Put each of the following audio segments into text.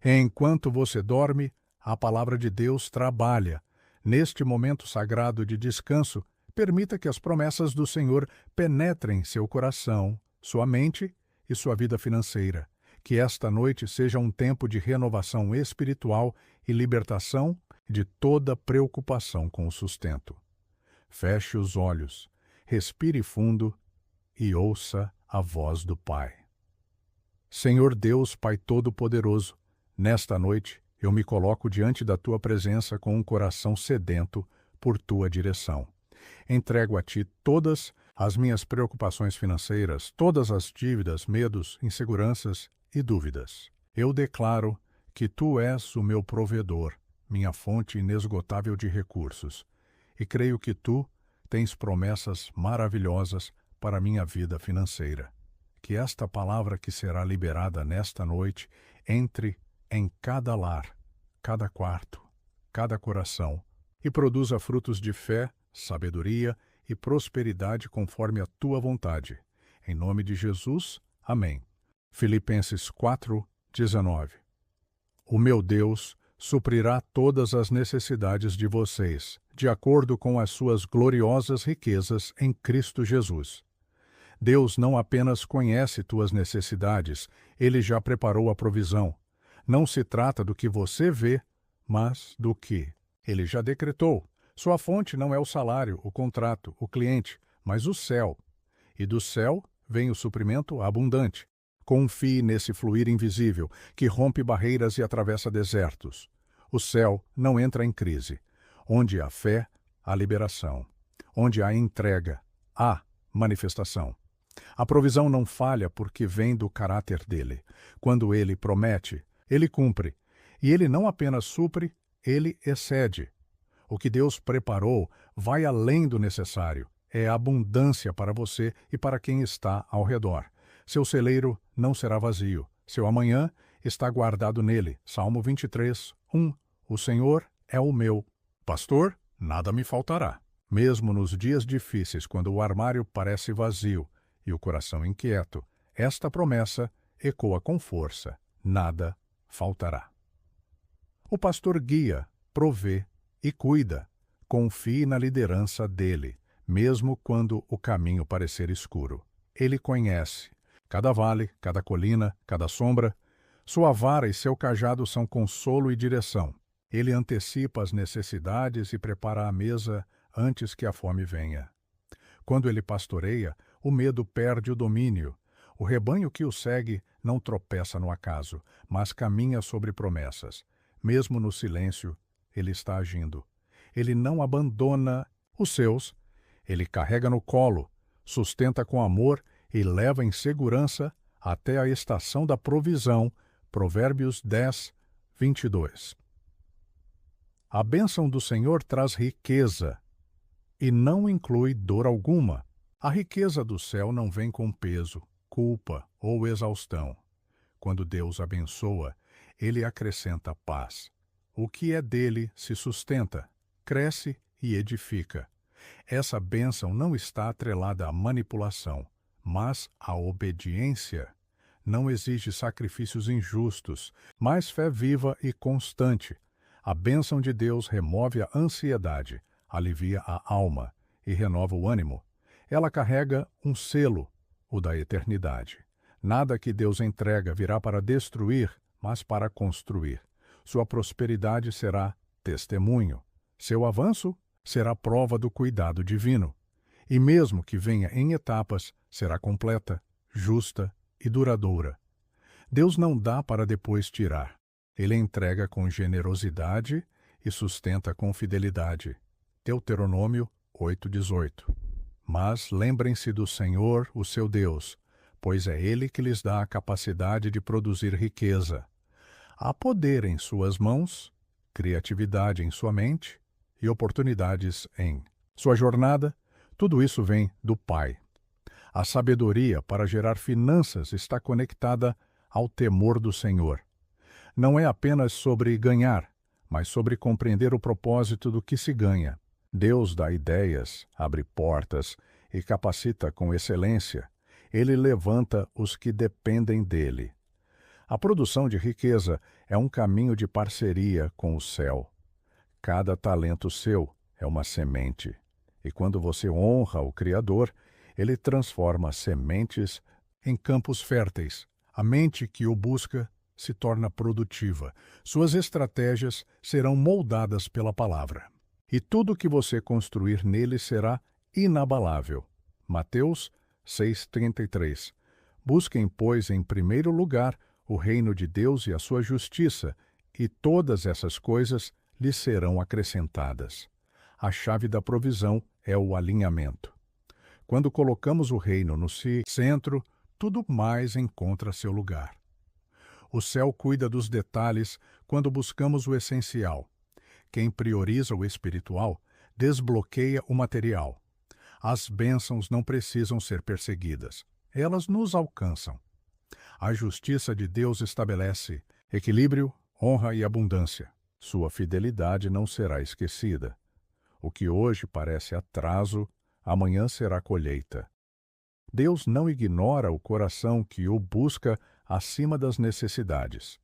Enquanto você dorme, a palavra de Deus trabalha. Neste momento sagrado de descanso, permita que as promessas do Senhor penetrem seu coração, sua mente e sua vida financeira. Que esta noite seja um tempo de renovação espiritual e libertação de toda preocupação com o sustento. Feche os olhos, respire fundo e ouça a voz do Pai. Senhor Deus, Pai Todo-Poderoso, nesta noite eu me coloco diante da Tua presença com um coração sedento por Tua direção. Entrego a Ti todas as minhas preocupações financeiras, todas as dívidas, medos, inseguranças e dúvidas. Eu declaro que Tu és o meu provedor, minha fonte inesgotável de recursos, e creio que Tu tens promessas maravilhosas para a minha vida financeira. Que esta palavra que será liberada nesta noite entre em cada lar, cada quarto, cada coração, e produza frutos de fé, sabedoria e prosperidade conforme a Tua vontade. Em nome de Jesus, amém. Filipenses 4:19. O meu Deus suprirá todas as necessidades de vocês, de acordo com as suas gloriosas riquezas em Cristo Jesus. Deus não apenas conhece tuas necessidades, Ele já preparou a provisão. Não se trata do que você vê, mas do que Ele já decretou. Sua fonte não é o salário, o contrato, o cliente, mas o céu. E do céu vem o suprimento abundante. Confie nesse fluir invisível, que rompe barreiras e atravessa desertos. O céu não entra em crise. Onde há fé, há liberação. Onde há entrega, há manifestação. A provisão não falha porque vem do caráter dele. Quando ele promete, ele cumpre. E ele não apenas supre, ele excede. O que Deus preparou vai além do necessário. É abundância para você e para quem está ao redor. Seu celeiro não será vazio. Seu amanhã está guardado nele. Salmo 23:1. O Senhor é o meu pastor, nada me faltará. Mesmo nos dias difíceis, quando o armário parece vazio e o coração inquieto, esta promessa ecoa com força: nada faltará. O pastor guia, provê e cuida. Confie na liderança dele, mesmo quando o caminho parecer escuro. Ele conhece cada vale, cada colina, cada sombra. Sua vara e seu cajado são consolo e direção. Ele antecipa as necessidades e prepara a mesa antes que a fome venha. Quando ele pastoreia, o medo perde o domínio. O rebanho que o segue não tropeça no acaso, mas caminha sobre promessas. Mesmo no silêncio, ele está agindo. Ele não abandona os seus. Ele carrega no colo, sustenta com amor e leva em segurança até a estação da provisão. Provérbios 10:22. A bênção do Senhor traz riqueza e não inclui dor alguma. A riqueza do céu não vem com peso, culpa ou exaustão. Quando Deus abençoa, Ele acrescenta paz. O que é dele se sustenta, cresce e edifica. Essa bênção não está atrelada à manipulação, mas à obediência. Não exige sacrifícios injustos, mas fé viva e constante. A bênção de Deus remove a ansiedade, alivia a alma e renova o ânimo. Ela carrega um selo, o da eternidade. Nada que Deus entrega virá para destruir, mas para construir. Sua prosperidade será testemunho. Seu avanço será prova do cuidado divino. E mesmo que venha em etapas, será completa, justa e duradoura. Deus não dá para depois tirar. Ele entrega com generosidade e sustenta com fidelidade. Deuteronômio 8:18. Mas lembrem-se do Senhor, o seu Deus, pois é Ele que lhes dá a capacidade de produzir riqueza. Há poder em suas mãos, criatividade em sua mente e oportunidades em sua jornada. Tudo isso vem do Pai. A sabedoria para gerar finanças está conectada ao temor do Senhor. Não é apenas sobre ganhar, mas sobre compreender o propósito do que se ganha. Deus dá ideias, abre portas e capacita com excelência. Ele levanta os que dependem dele. A produção de riqueza é um caminho de parceria com o céu. Cada talento seu é uma semente. E quando você honra o Criador, ele transforma sementes em campos férteis. A mente que o busca se torna produtiva. Suas estratégias serão moldadas pela palavra. E tudo que você construir nele será inabalável. Mateus 6,33. Busquem, pois, em primeiro lugar o reino de Deus e a sua justiça, e todas essas coisas lhes serão acrescentadas. A chave da provisão é o alinhamento. Quando colocamos o reino no centro, tudo mais encontra seu lugar. O céu cuida dos detalhes quando buscamos o essencial. Quem prioriza o espiritual desbloqueia o material. As bênçãos não precisam ser perseguidas. Elas nos alcançam. A justiça de Deus estabelece equilíbrio, honra e abundância. Sua fidelidade não será esquecida. O que hoje parece atraso, amanhã será colheita. Deus não ignora o coração que o busca acima das necessidades.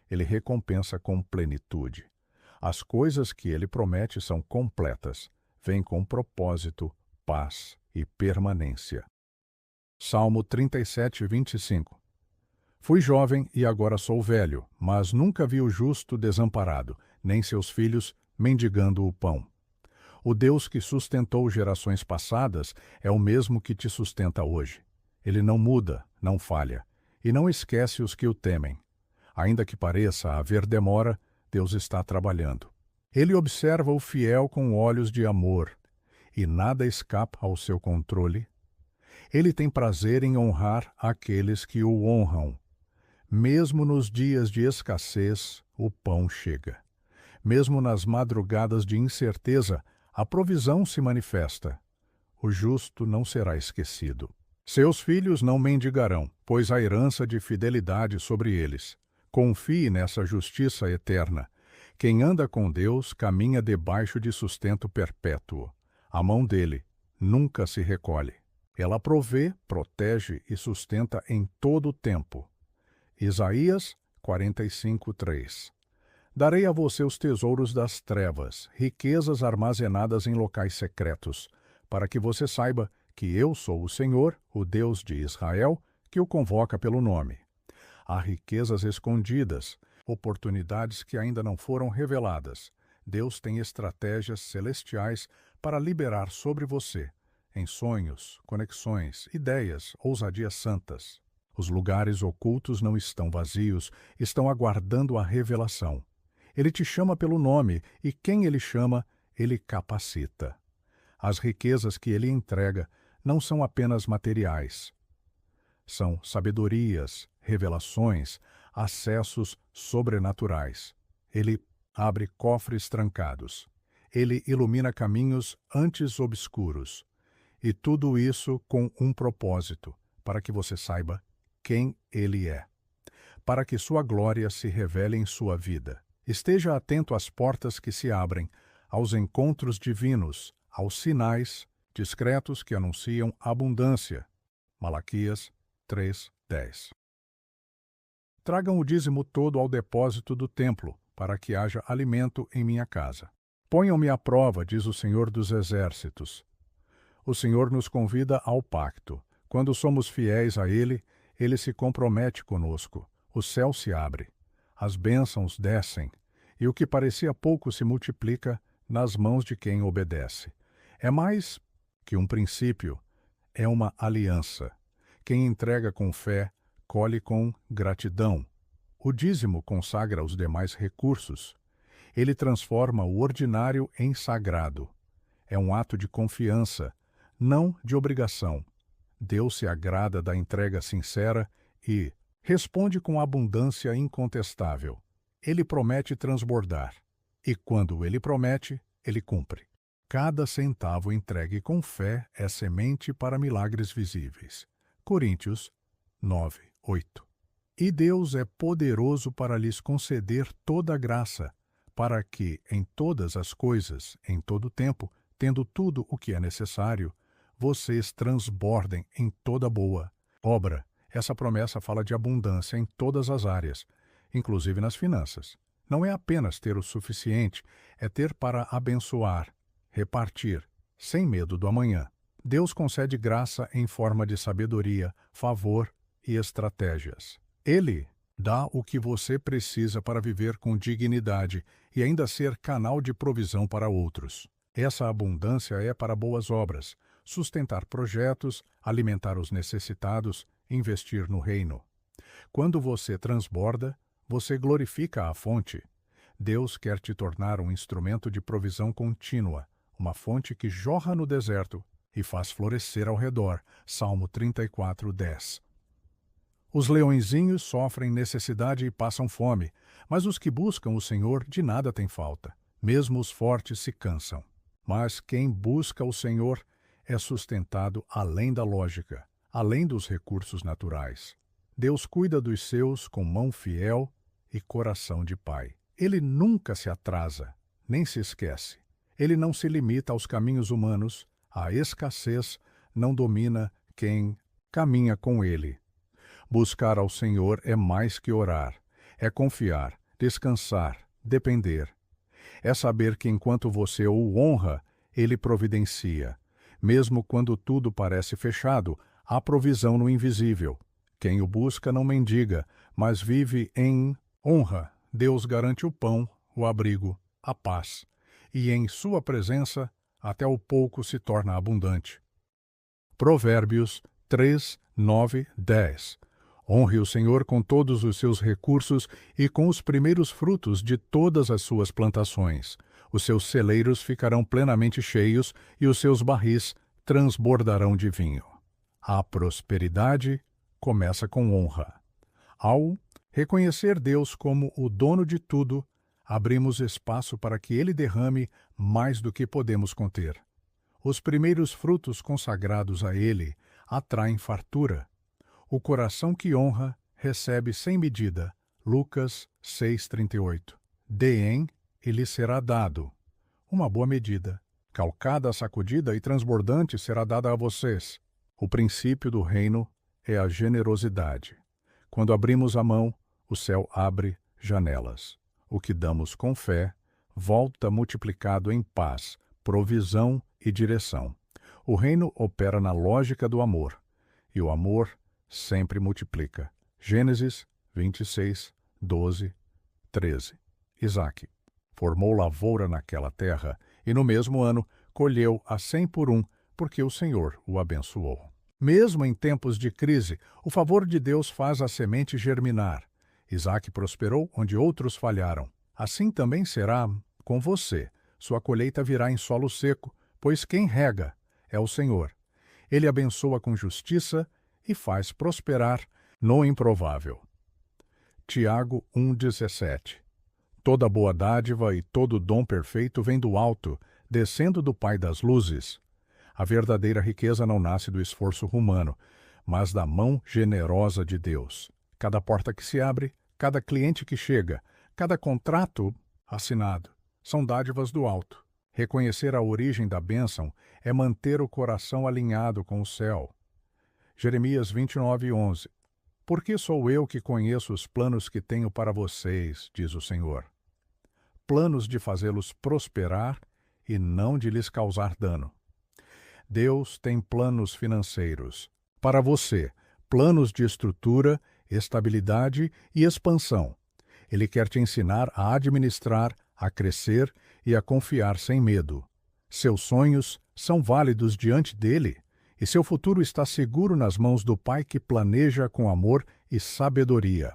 Ele recompensa com plenitude. As coisas que ele promete são completas, vêm com propósito, paz e permanência. Salmo 37, 25. Fui jovem e agora sou velho, mas nunca vi o justo desamparado, nem seus filhos mendigando o pão. O Deus que sustentou gerações passadas é o mesmo que te sustenta hoje. Ele não muda, não falha, e não esquece os que o temem. Ainda que pareça haver demora, Deus está trabalhando. Ele observa o fiel com olhos de amor, e nada escapa ao seu controle. Ele tem prazer em honrar aqueles que o honram. Mesmo nos dias de escassez, o pão chega. Mesmo nas madrugadas de incerteza, a provisão se manifesta. O justo não será esquecido. Seus filhos não mendigarão, pois há herança de fidelidade sobre eles. Confie nessa justiça eterna. Quem anda com Deus caminha debaixo de sustento perpétuo. A mão dele nunca se recolhe. Ela provê, protege e sustenta em todo o tempo. Isaías 45:3. Darei a você os tesouros das trevas, riquezas armazenadas em locais secretos, para que você saiba que eu sou o Senhor, o Deus de Israel, que o convoca pelo nome. Há riquezas escondidas, oportunidades que ainda não foram reveladas. Deus tem estratégias celestiais para liberar sobre você, em sonhos, conexões, ideias, ousadias santas. Os lugares ocultos não estão vazios, estão aguardando a revelação. Ele te chama pelo nome, e quem ele chama, ele capacita. As riquezas que ele entrega não são apenas materiais. São sabedorias, revelações, acessos sobrenaturais. Ele abre cofres trancados. Ele ilumina caminhos antes obscuros. E tudo isso com um propósito, para que você saiba quem ele é. Para que sua glória se revele em sua vida. Esteja atento às portas que se abrem, aos encontros divinos, aos sinais discretos que anunciam abundância. Malaquias 3:10. Tragam o dízimo todo ao depósito do templo, para que haja alimento em minha casa. Ponham-me à prova, diz o Senhor dos Exércitos. O Senhor nos convida ao pacto. Quando somos fiéis a Ele, Ele se compromete conosco. O céu se abre. As bênçãos descem, e o que parecia pouco se multiplica nas mãos de quem obedece. É mais que um princípio, é uma aliança. Quem entrega com fé, colhe com gratidão. O dízimo consagra os demais recursos. Ele transforma o ordinário em sagrado. É um ato de confiança, não de obrigação. Deus se agrada da entrega sincera e responde com abundância incontestável. Ele promete transbordar. E quando ele promete, ele cumpre. Cada centavo entregue com fé é semente para milagres visíveis. Coríntios 9:8. E Deus é poderoso para lhes conceder toda a graça, para que, em todas as coisas, em todo tempo, tendo tudo o que é necessário, vocês transbordem em toda boa obra. Essa promessa fala de abundância em todas as áreas, inclusive nas finanças. Não é apenas ter o suficiente, é ter para abençoar, repartir, sem medo do amanhã. Deus concede graça em forma de sabedoria, favor e estratégias. Ele dá o que você precisa para viver com dignidade e ainda ser canal de provisão para outros. Essa abundância é para boas obras, sustentar projetos, alimentar os necessitados, investir no reino. Quando você transborda, você glorifica a fonte. Deus quer te tornar um instrumento de provisão contínua, uma fonte que jorra no deserto e faz florescer ao redor. Salmo 34:10. Os leõezinhos sofrem necessidade e passam fome, mas os que buscam o Senhor de nada têm falta. Mesmo os fortes se cansam. Mas quem busca o Senhor é sustentado além da lógica, além dos recursos naturais. Deus cuida dos seus com mão fiel e coração de pai. Ele nunca se atrasa, nem se esquece. Ele não se limita aos caminhos humanos, a escassez não domina quem caminha com ele. Buscar ao Senhor é mais que orar, é confiar, descansar, depender. É saber que enquanto você o honra, ele providencia. Mesmo quando tudo parece fechado, há provisão no invisível. Quem o busca não mendiga, mas vive em honra. Deus garante o pão, o abrigo, a paz. E em sua presença, até o pouco se torna abundante. Provérbios 3, 9, 10. Honre o Senhor com todos os seus recursos e com os primeiros frutos de todas as suas plantações. Os seus celeiros ficarão plenamente cheios e os seus barris transbordarão de vinho. A prosperidade começa com honra. Ao reconhecer Deus como o dono de tudo, abrimos espaço para que Ele derrame mais do que podemos conter. Os primeiros frutos consagrados a Ele atraem fartura. O coração que honra recebe sem medida. Lucas 6,38. Deem e lhe será dado. Uma boa medida, calcada, sacudida e transbordante será dada a vocês. O princípio do reino é a generosidade. Quando abrimos a mão, o céu abre janelas. O que damos com fé volta multiplicado em paz, provisão e direção. O reino opera na lógica do amor, e o amor sempre multiplica. Gênesis 26, 12, 13. Isaque formou lavoura naquela terra, e no mesmo ano colheu a 100 por 1, porque o Senhor o abençoou. Mesmo em tempos de crise, o favor de Deus faz a semente germinar. Isaque prosperou onde outros falharam. Assim também será com você. Sua colheita virá em solo seco, pois quem rega é o Senhor. Ele abençoa com justiça e faz prosperar no improvável. Tiago 1,17. Toda boa dádiva e todo dom perfeito vem do alto, descendo do Pai das luzes. A verdadeira riqueza não nasce do esforço humano, mas da mão generosa de Deus. Cada porta que se abre, cada cliente que chega, cada contrato assinado, são dádivas do alto. Reconhecer a origem da bênção é manter o coração alinhado com o céu. Jeremias 29:11. Porque sou eu que conheço os planos que tenho para vocês, diz o Senhor. Planos de fazê-los prosperar e não de lhes causar dano. Deus tem planos financeiros. Para você, planos de estrutura, estabilidade e expansão. Ele quer te ensinar a administrar, a crescer e a confiar sem medo. Seus sonhos são válidos diante dele, e seu futuro está seguro nas mãos do Pai que planeja com amor e sabedoria.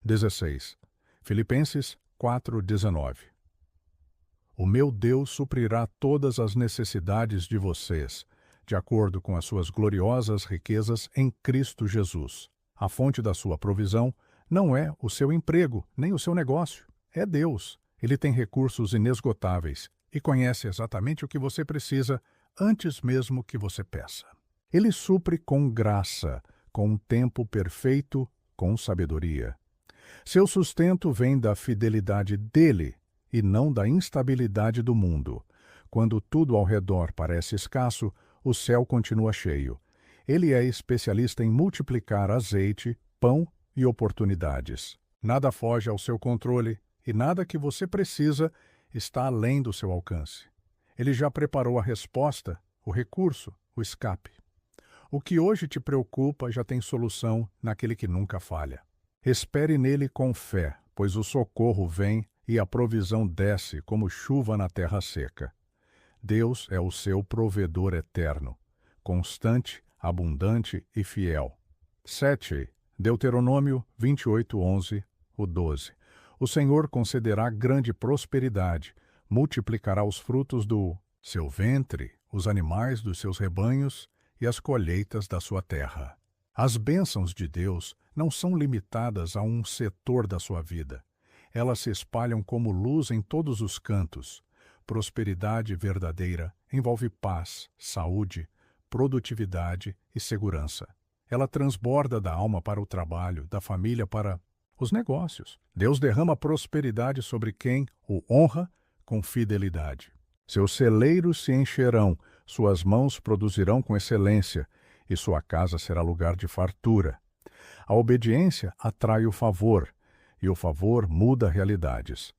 16. Filipenses 4:19. O meu Deus suprirá todas as necessidades de vocês, de acordo com as suas gloriosas riquezas em Cristo Jesus. A fonte da sua provisão não é o seu emprego, nem o seu negócio. É Deus. Ele tem recursos inesgotáveis e conhece exatamente o que você precisa antes mesmo que você peça. Ele supre com graça, com um tempo perfeito, com sabedoria. Seu sustento vem da fidelidade dele e não da instabilidade do mundo. Quando tudo ao redor parece escasso, o céu continua cheio. Ele é especialista em multiplicar azeite, pão e oportunidades. Nada foge ao seu controle e nada que você precisa está além do seu alcance. Ele já preparou a resposta, o recurso, o escape. O que hoje te preocupa já tem solução naquele que nunca falha. Espere nele com fé, pois o socorro vem e a provisão desce como chuva na terra seca. Deus é o seu provedor eterno, constante, abundante e fiel. 7. Deuteronômio 28:11, o 12. O Senhor concederá grande prosperidade, multiplicará os frutos do seu ventre, os animais dos seus rebanhos e as colheitas da sua terra. As bênçãos de Deus não são limitadas a um setor da sua vida. Elas se espalham como luz em todos os cantos. Prosperidade verdadeira envolve paz, saúde, produtividade e segurança. Ela transborda da alma para o trabalho, da família para os negócios. Deus derrama prosperidade sobre quem o honra com fidelidade. Seus celeiros se encherão, suas mãos produzirão com excelência, e sua casa será lugar de fartura. A obediência atrai o favor, e o favor muda realidades.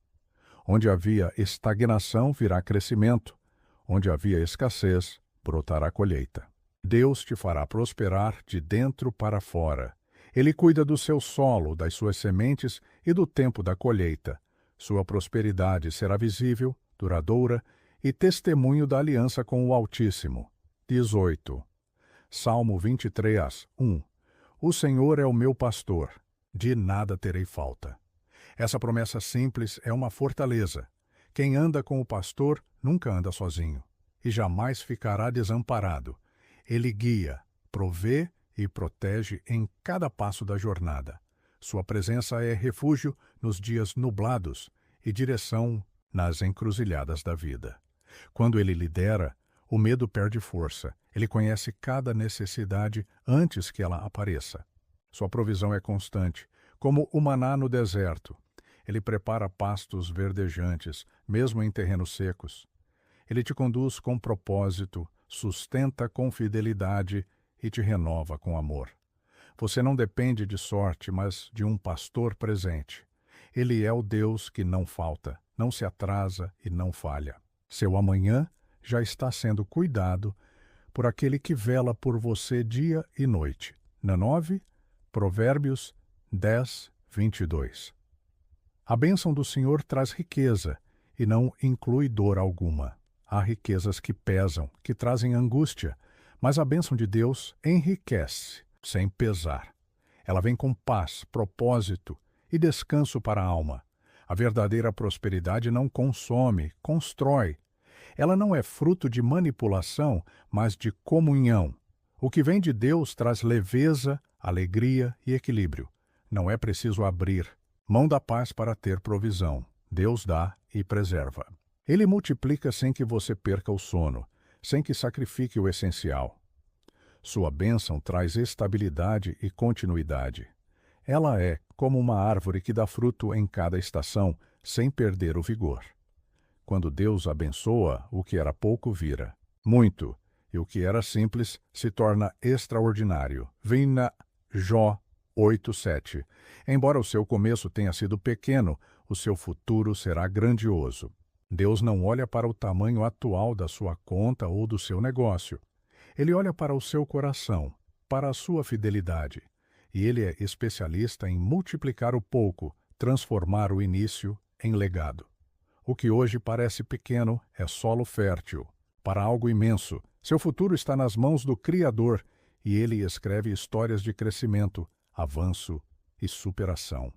Onde havia estagnação, virá crescimento. Onde havia escassez, brotará colheita. Deus te fará prosperar de dentro para fora. Ele cuida do seu solo, das suas sementes e do tempo da colheita. Sua prosperidade será visível, duradoura e testemunho da aliança com o Altíssimo. 18. Salmo 23:1. O Senhor é o meu pastor, de nada terei falta. Essa promessa simples é uma fortaleza. Quem anda com o pastor nunca anda sozinho, e jamais ficará desamparado. Ele guia, provê e protege em cada passo da jornada. Sua presença é refúgio nos dias nublados e direção nas encruzilhadas da vida. Quando ele lidera, o medo perde força. Ele conhece cada necessidade antes que ela apareça. Sua provisão é constante, como o maná no deserto. Ele prepara pastos verdejantes, mesmo em terrenos secos. Ele te conduz com propósito, sustenta com fidelidade e te renova com amor. Você não depende de sorte, mas de um pastor presente. Ele é o Deus que não falta, não se atrasa e não falha. Seu amanhã já está sendo cuidado por aquele que vela por você dia e noite. Na 9, Provérbios 10:22. A bênção do Senhor traz riqueza e não inclui dor alguma. Há riquezas que pesam, que trazem angústia, mas a bênção de Deus enriquece, sem pesar. Ela vem com paz, propósito e descanso para a alma. A verdadeira prosperidade não consome, constrói. Ela não é fruto de manipulação, mas de comunhão. O que vem de Deus traz leveza, alegria e equilíbrio. Não é preciso abrir mão da paz para ter provisão. Deus dá e preserva. Ele multiplica sem que você perca o sono, sem que sacrifique o essencial. Sua bênção traz estabilidade e continuidade. Ela é como uma árvore que dá fruto em cada estação, sem perder o vigor. Quando Deus abençoa, o que era pouco vira muito, e o que era simples se torna extraordinário. Vem na Jó 8:7. Embora o seu começo tenha sido pequeno, o seu futuro será grandioso. Deus não olha para o tamanho atual da sua conta ou do seu negócio. Ele olha para o seu coração, para a sua fidelidade. E ele é especialista em multiplicar o pouco, transformar o início em legado. O que hoje parece pequeno é solo fértil para algo imenso. Seu futuro está nas mãos do Criador e ele escreve histórias de crescimento, avanço e superação.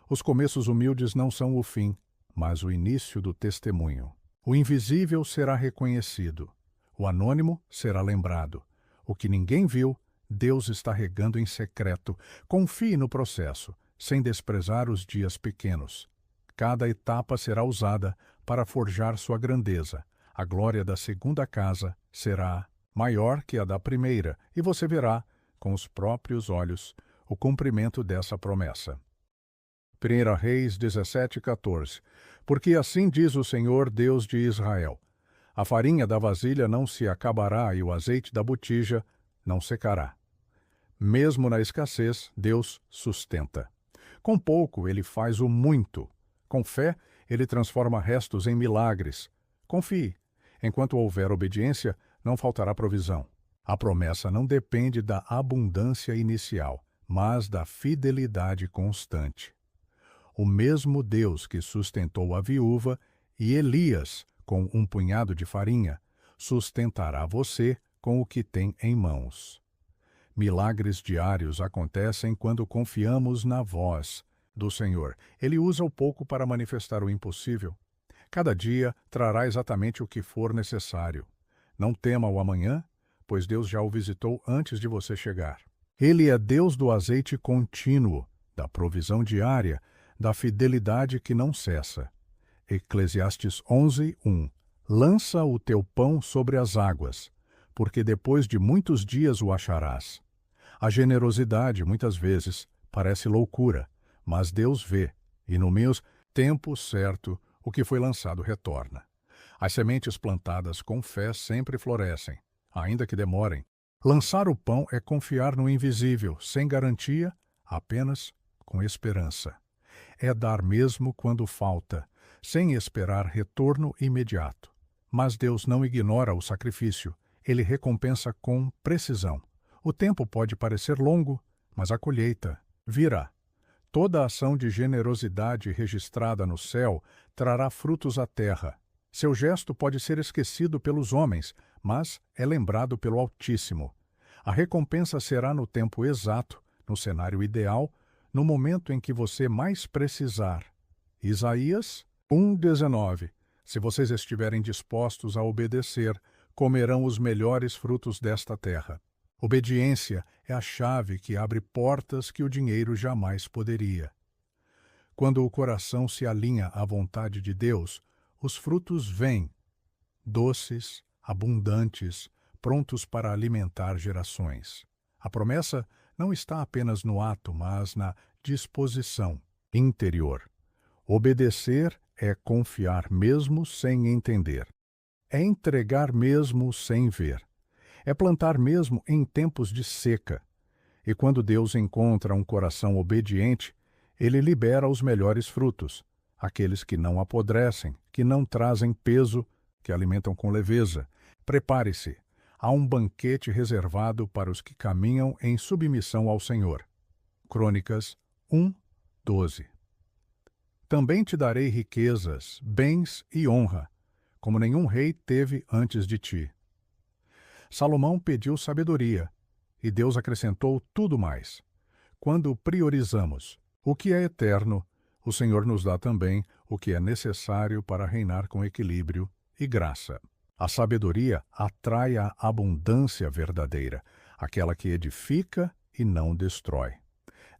Os começos humildes não são o fim, mas o início do testemunho. O invisível será reconhecido. O anônimo será lembrado. O que ninguém viu, Deus está regando em secreto. Confie no processo, sem desprezar os dias pequenos. Cada etapa será usada para forjar sua grandeza. A glória da segunda casa será maior que a da primeira, e você verá, com os próprios olhos, o cumprimento dessa promessa. 1 Reis 17:14. Porque assim diz o Senhor Deus de Israel: a farinha da vasilha não se acabará e o azeite da botija não secará. Mesmo na escassez, Deus sustenta. Com pouco, ele faz o muito. Com fé, ele transforma restos em milagres. Confie. Enquanto houver obediência, não faltará provisão. A promessa não depende da abundância inicial, mas da fidelidade constante. O mesmo Deus que sustentou a viúva e Elias com um punhado de farinha, sustentará você com o que tem em mãos. Milagres diários acontecem quando confiamos na voz do Senhor. Ele usa o pouco para manifestar o impossível. Cada dia trará exatamente o que for necessário. Não tema o amanhã, pois Deus já o visitou antes de você chegar. Ele é Deus do azeite contínuo, da provisão diária, da fidelidade que não cessa. Eclesiastes 11:1. Lança o teu pão sobre as águas, porque depois de muitos dias o acharás. A generosidade, muitas vezes, parece loucura, mas Deus vê, e no meu tempo certo, o que foi lançado retorna. As sementes plantadas com fé sempre florescem, ainda que demorem. Lançar o pão é confiar no invisível, sem garantia, apenas com esperança. É dar mesmo quando falta, sem esperar retorno imediato. Mas Deus não ignora o sacrifício, ele recompensa com precisão. O tempo pode parecer longo, mas a colheita virá. Toda ação de generosidade registrada no céu trará frutos à terra. Seu gesto pode ser esquecido pelos homens, mas é lembrado pelo Altíssimo. A recompensa será no tempo exato, no cenário ideal, no momento em que você mais precisar. Isaías 1:19. Se vocês estiverem dispostos a obedecer, comerão os melhores frutos desta terra. Obediência é a chave que abre portas que o dinheiro jamais poderia. Quando o coração se alinha à vontade de Deus, os frutos vêm, doces, abundantes, prontos para alimentar gerações. A promessa não está apenas no ato, mas na disposição interior. Obedecer é confiar mesmo sem entender. É entregar mesmo sem ver. É plantar mesmo em tempos de seca. E quando Deus encontra um coração obediente, ele libera os melhores frutos, aqueles que não apodrecem, que não trazem peso, que alimentam com leveza. Prepare-se. Há um banquete reservado para os que caminham em submissão ao Senhor. Crônicas 1:12. Também te darei riquezas, bens e honra, como nenhum rei teve antes de ti. Salomão pediu sabedoria, e Deus acrescentou tudo mais. Quando priorizamos o que é eterno, o Senhor nos dá também o que é necessário para reinar com equilíbrio e graça. A sabedoria atrai a abundância verdadeira, aquela que edifica e não destrói.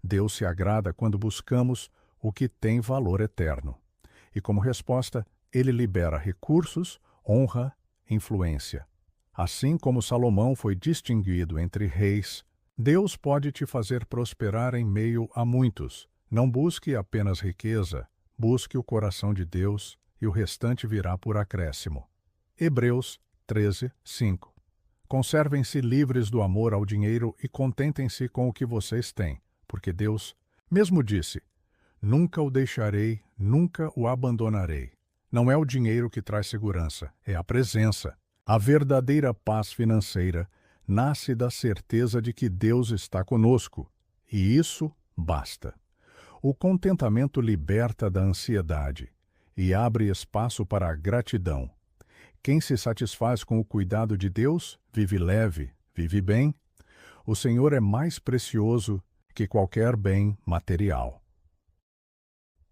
Deus se agrada quando buscamos o que tem valor eterno. E como resposta, ele libera recursos, honra, influência. Assim como Salomão foi distinguido entre reis, Deus pode te fazer prosperar em meio a muitos. Não busque apenas riqueza, busque o coração de Deus e o restante virá por acréscimo. Hebreus 13:5. Conservem-se livres do amor ao dinheiro e contentem-se com o que vocês têm, porque Deus mesmo disse: nunca o deixarei, nunca o abandonarei. Não é o dinheiro que traz segurança, é a presença. A verdadeira paz financeira nasce da certeza de que Deus está conosco, e isso basta. O contentamento liberta da ansiedade e abre espaço para a gratidão. Quem se satisfaz com o cuidado de Deus, vive leve, vive bem. O Senhor é mais precioso que qualquer bem material.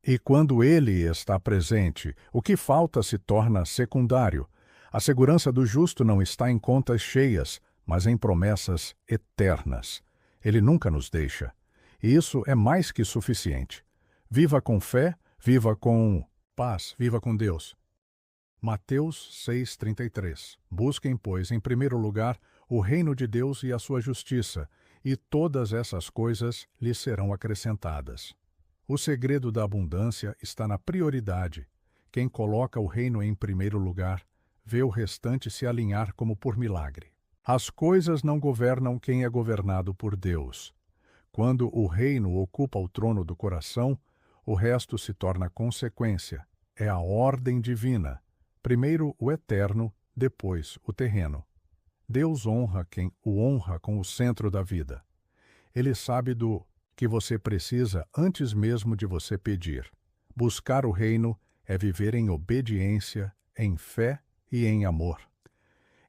E quando Ele está presente, o que falta se torna secundário. A segurança do justo não está em contas cheias, mas em promessas eternas. Ele nunca nos deixa. E isso é mais que suficiente. Viva com fé, viva com paz, viva com Deus. Mateus 6:33. Busquem, pois, em primeiro lugar, o reino de Deus e a sua justiça, e todas essas coisas lhes serão acrescentadas. O segredo da abundância está na prioridade. Quem coloca o reino em primeiro lugar, vê o restante se alinhar como por milagre. As coisas não governam quem é governado por Deus. Quando o reino ocupa o trono do coração, o resto se torna consequência. É a ordem divina. Primeiro o eterno, depois o terreno. Deus honra quem o honra com o centro da vida. Ele sabe do que você precisa antes mesmo de você pedir. Buscar o reino é viver em obediência, em fé e em amor.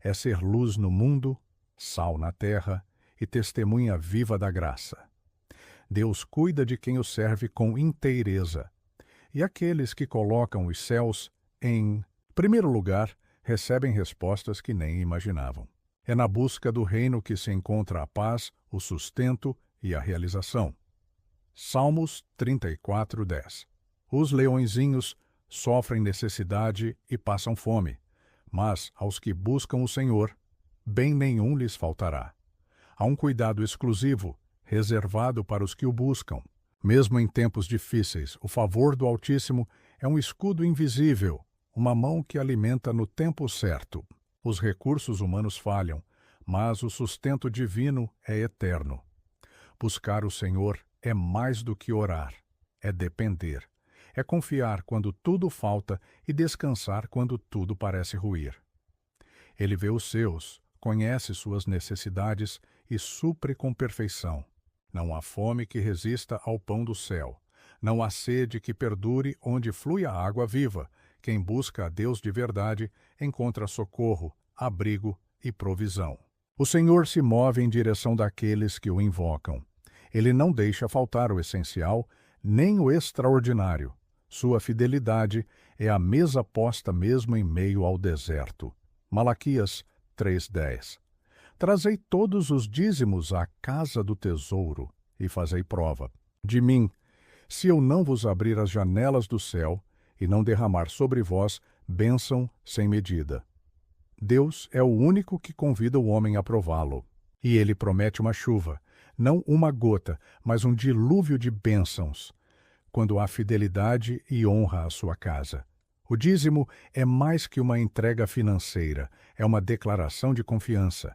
É ser luz no mundo, sal na terra e testemunha viva da graça. Deus cuida de quem o serve com inteireza. E aqueles que colocam os céus em primeiro lugar recebem respostas que nem imaginavam. É na busca do reino que se encontra a paz, o sustento e a realização. Salmos 34:10. Os leõezinhos sofrem necessidade e passam fome, mas aos que buscam o Senhor, bem nenhum lhes faltará. Há um cuidado exclusivo, reservado para os que o buscam. Mesmo em tempos difíceis, o favor do Altíssimo é um escudo invisível, uma mão que alimenta no tempo certo. Os recursos humanos falham, mas o sustento divino é eterno. Buscar o Senhor é mais do que orar, é depender. É confiar quando tudo falta e descansar quando tudo parece ruir. Ele vê os seus, conhece suas necessidades e supre com perfeição. Não há fome que resista ao pão do céu. Não há sede que perdure onde flui a água viva. Quem busca a Deus de verdade encontra socorro, abrigo e provisão. O Senhor se move em direção daqueles que o invocam. Ele não deixa faltar o essencial, nem o extraordinário. Sua fidelidade é a mesa posta mesmo em meio ao deserto. Malaquias 3:10. Trazei todos os dízimos à casa do tesouro e fazei prova de mim, se eu não vos abrir as janelas do céu e não derramar sobre vós bênção sem medida. Deus é o único que convida o homem a prová-lo. E ele promete uma chuva, não uma gota, mas um dilúvio de bênçãos, quando há fidelidade e honra à sua casa. O dízimo é mais que uma entrega financeira, é uma declaração de confiança.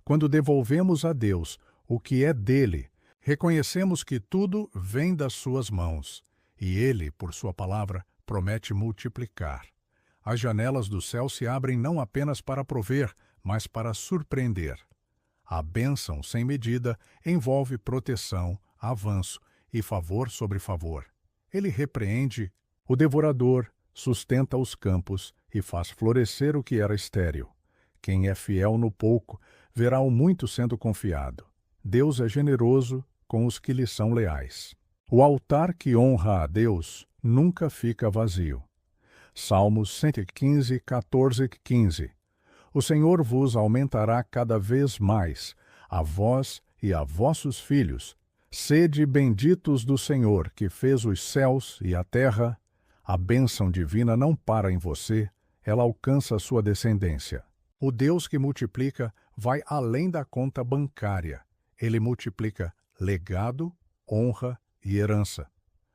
Quando devolvemos a Deus o que é dele, reconhecemos que tudo vem das suas mãos, e ele, por sua palavra, promete multiplicar. As janelas do céu se abrem não apenas para prover, mas para surpreender. A bênção sem medida envolve proteção, avanço e favor sobre favor. Ele repreende o devorador, sustenta os campos e faz florescer o que era estéril. Quem é fiel no pouco, verá o muito sendo confiado. Deus é generoso com os que lhe são leais. O altar que honra a Deus nunca fica vazio. Salmos 115, 14, 15. O Senhor vos aumentará cada vez mais, a vós e a vossos filhos. Sede benditos do Senhor, que fez os céus e a terra. A bênção divina não para em você, ela alcança a sua descendência. O Deus que multiplica vai além da conta bancária. Ele multiplica legado, honra e herança.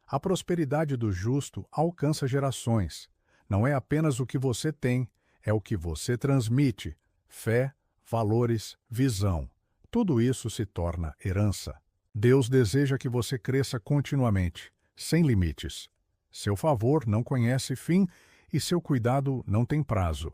A prosperidade do justo alcança gerações. Não é apenas o que você tem, é o que você transmite. Fé, valores, visão. Tudo isso se torna herança. Deus deseja que você cresça continuamente, sem limites. Seu favor não conhece fim e seu cuidado não tem prazo.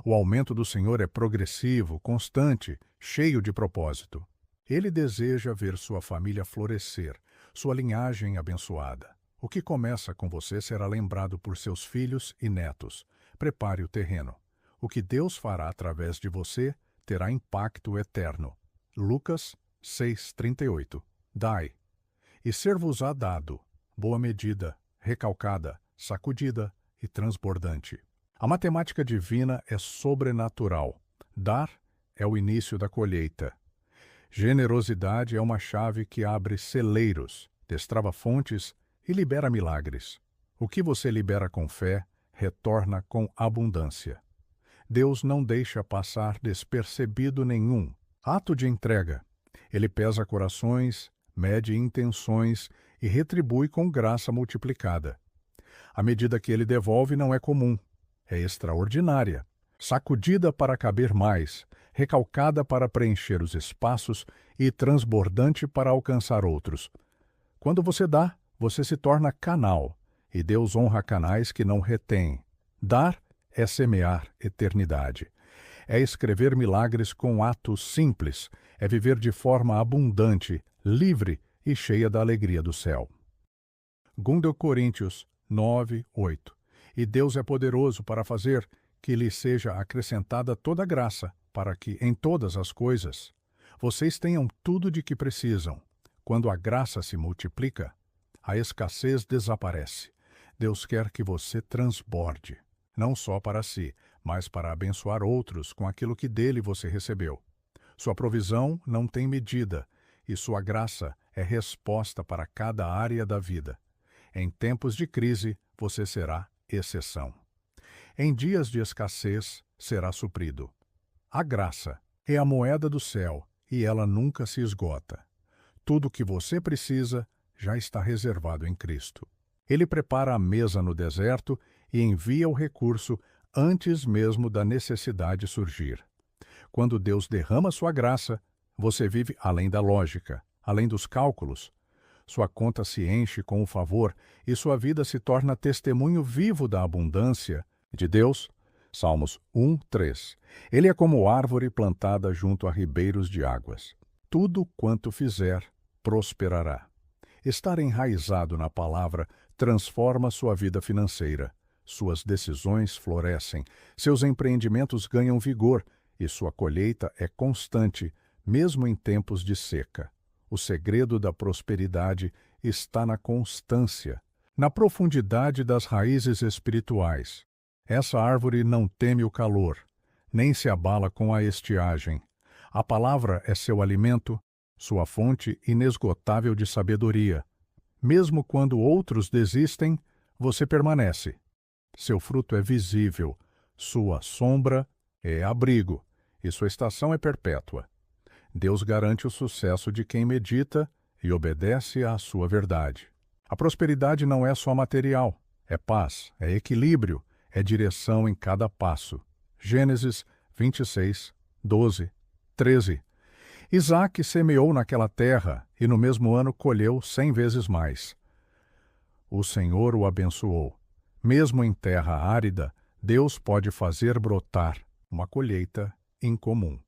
O aumento do Senhor é progressivo, constante, cheio de propósito. Ele deseja ver sua família florescer, sua linhagem abençoada. O que começa com você será lembrado por seus filhos e netos. Prepare o terreno. O que Deus fará através de você terá impacto eterno. Lucas 6:38. Dai, e ser-vos-á dado, boa medida, recalcada, sacudida e transbordante. A matemática divina é sobrenatural. Dar é o início da colheita. Generosidade é uma chave que abre celeiros, destrava fontes e libera milagres. O que você libera com fé, retorna com abundância. Deus não deixa passar despercebido nenhum ato de entrega. Ele pesa corações, mede intenções e retribui com graça multiplicada. A medida que ele devolve não é comum, é extraordinária. Sacudida para caber mais, recalcada para preencher os espaços e transbordante para alcançar outros. Quando você dá, você se torna canal, e Deus honra canais que não retêm. Dar é semear eternidade. É escrever milagres com atos simples, é viver de forma abundante, livre e cheia da alegria do céu. 2 Coríntios 9, 8. E Deus é poderoso para fazer que lhe seja acrescentada toda graça, para que, em todas as coisas, vocês tenham tudo de que precisam. Quando a graça se multiplica, a escassez desaparece. Deus quer que você transborde, não só para si, mas para abençoar outros com aquilo que dele você recebeu. Sua provisão não tem medida, e sua graça é resposta para cada área da vida. Em tempos de crise, você será exceção. Em dias de escassez, será suprido. A graça é a moeda do céu, e ela nunca se esgota. Tudo o que você precisa já está reservado em Cristo. Ele prepara a mesa no deserto e envia o recurso antes mesmo da necessidade surgir. Quando Deus derrama sua graça, você vive além da lógica, além dos cálculos. Sua conta se enche com o favor e sua vida se torna testemunho vivo da abundância de Deus. Salmos 1, 3. Ele é como árvore plantada junto a ribeiros de águas. Tudo quanto fizer, prosperará. Estar enraizado na palavra transforma sua vida financeira. Suas decisões florescem, seus empreendimentos ganham vigor e sua colheita é constante, mesmo em tempos de seca. O segredo da prosperidade está na constância, na profundidade das raízes espirituais. Essa árvore não teme o calor, nem se abala com a estiagem. A palavra é seu alimento, sua fonte inesgotável de sabedoria. Mesmo quando outros desistem, você permanece. Seu fruto é visível, sua sombra é abrigo, e sua estação é perpétua. Deus garante o sucesso de quem medita e obedece à sua verdade. A prosperidade não é só material, é paz, é equilíbrio, é direção em cada passo. Gênesis 26, 12, 13. Isaque semeou naquela terra e no mesmo ano colheu 100 vezes mais. O Senhor o abençoou. Mesmo em terra árida, Deus pode fazer brotar uma colheita incomum.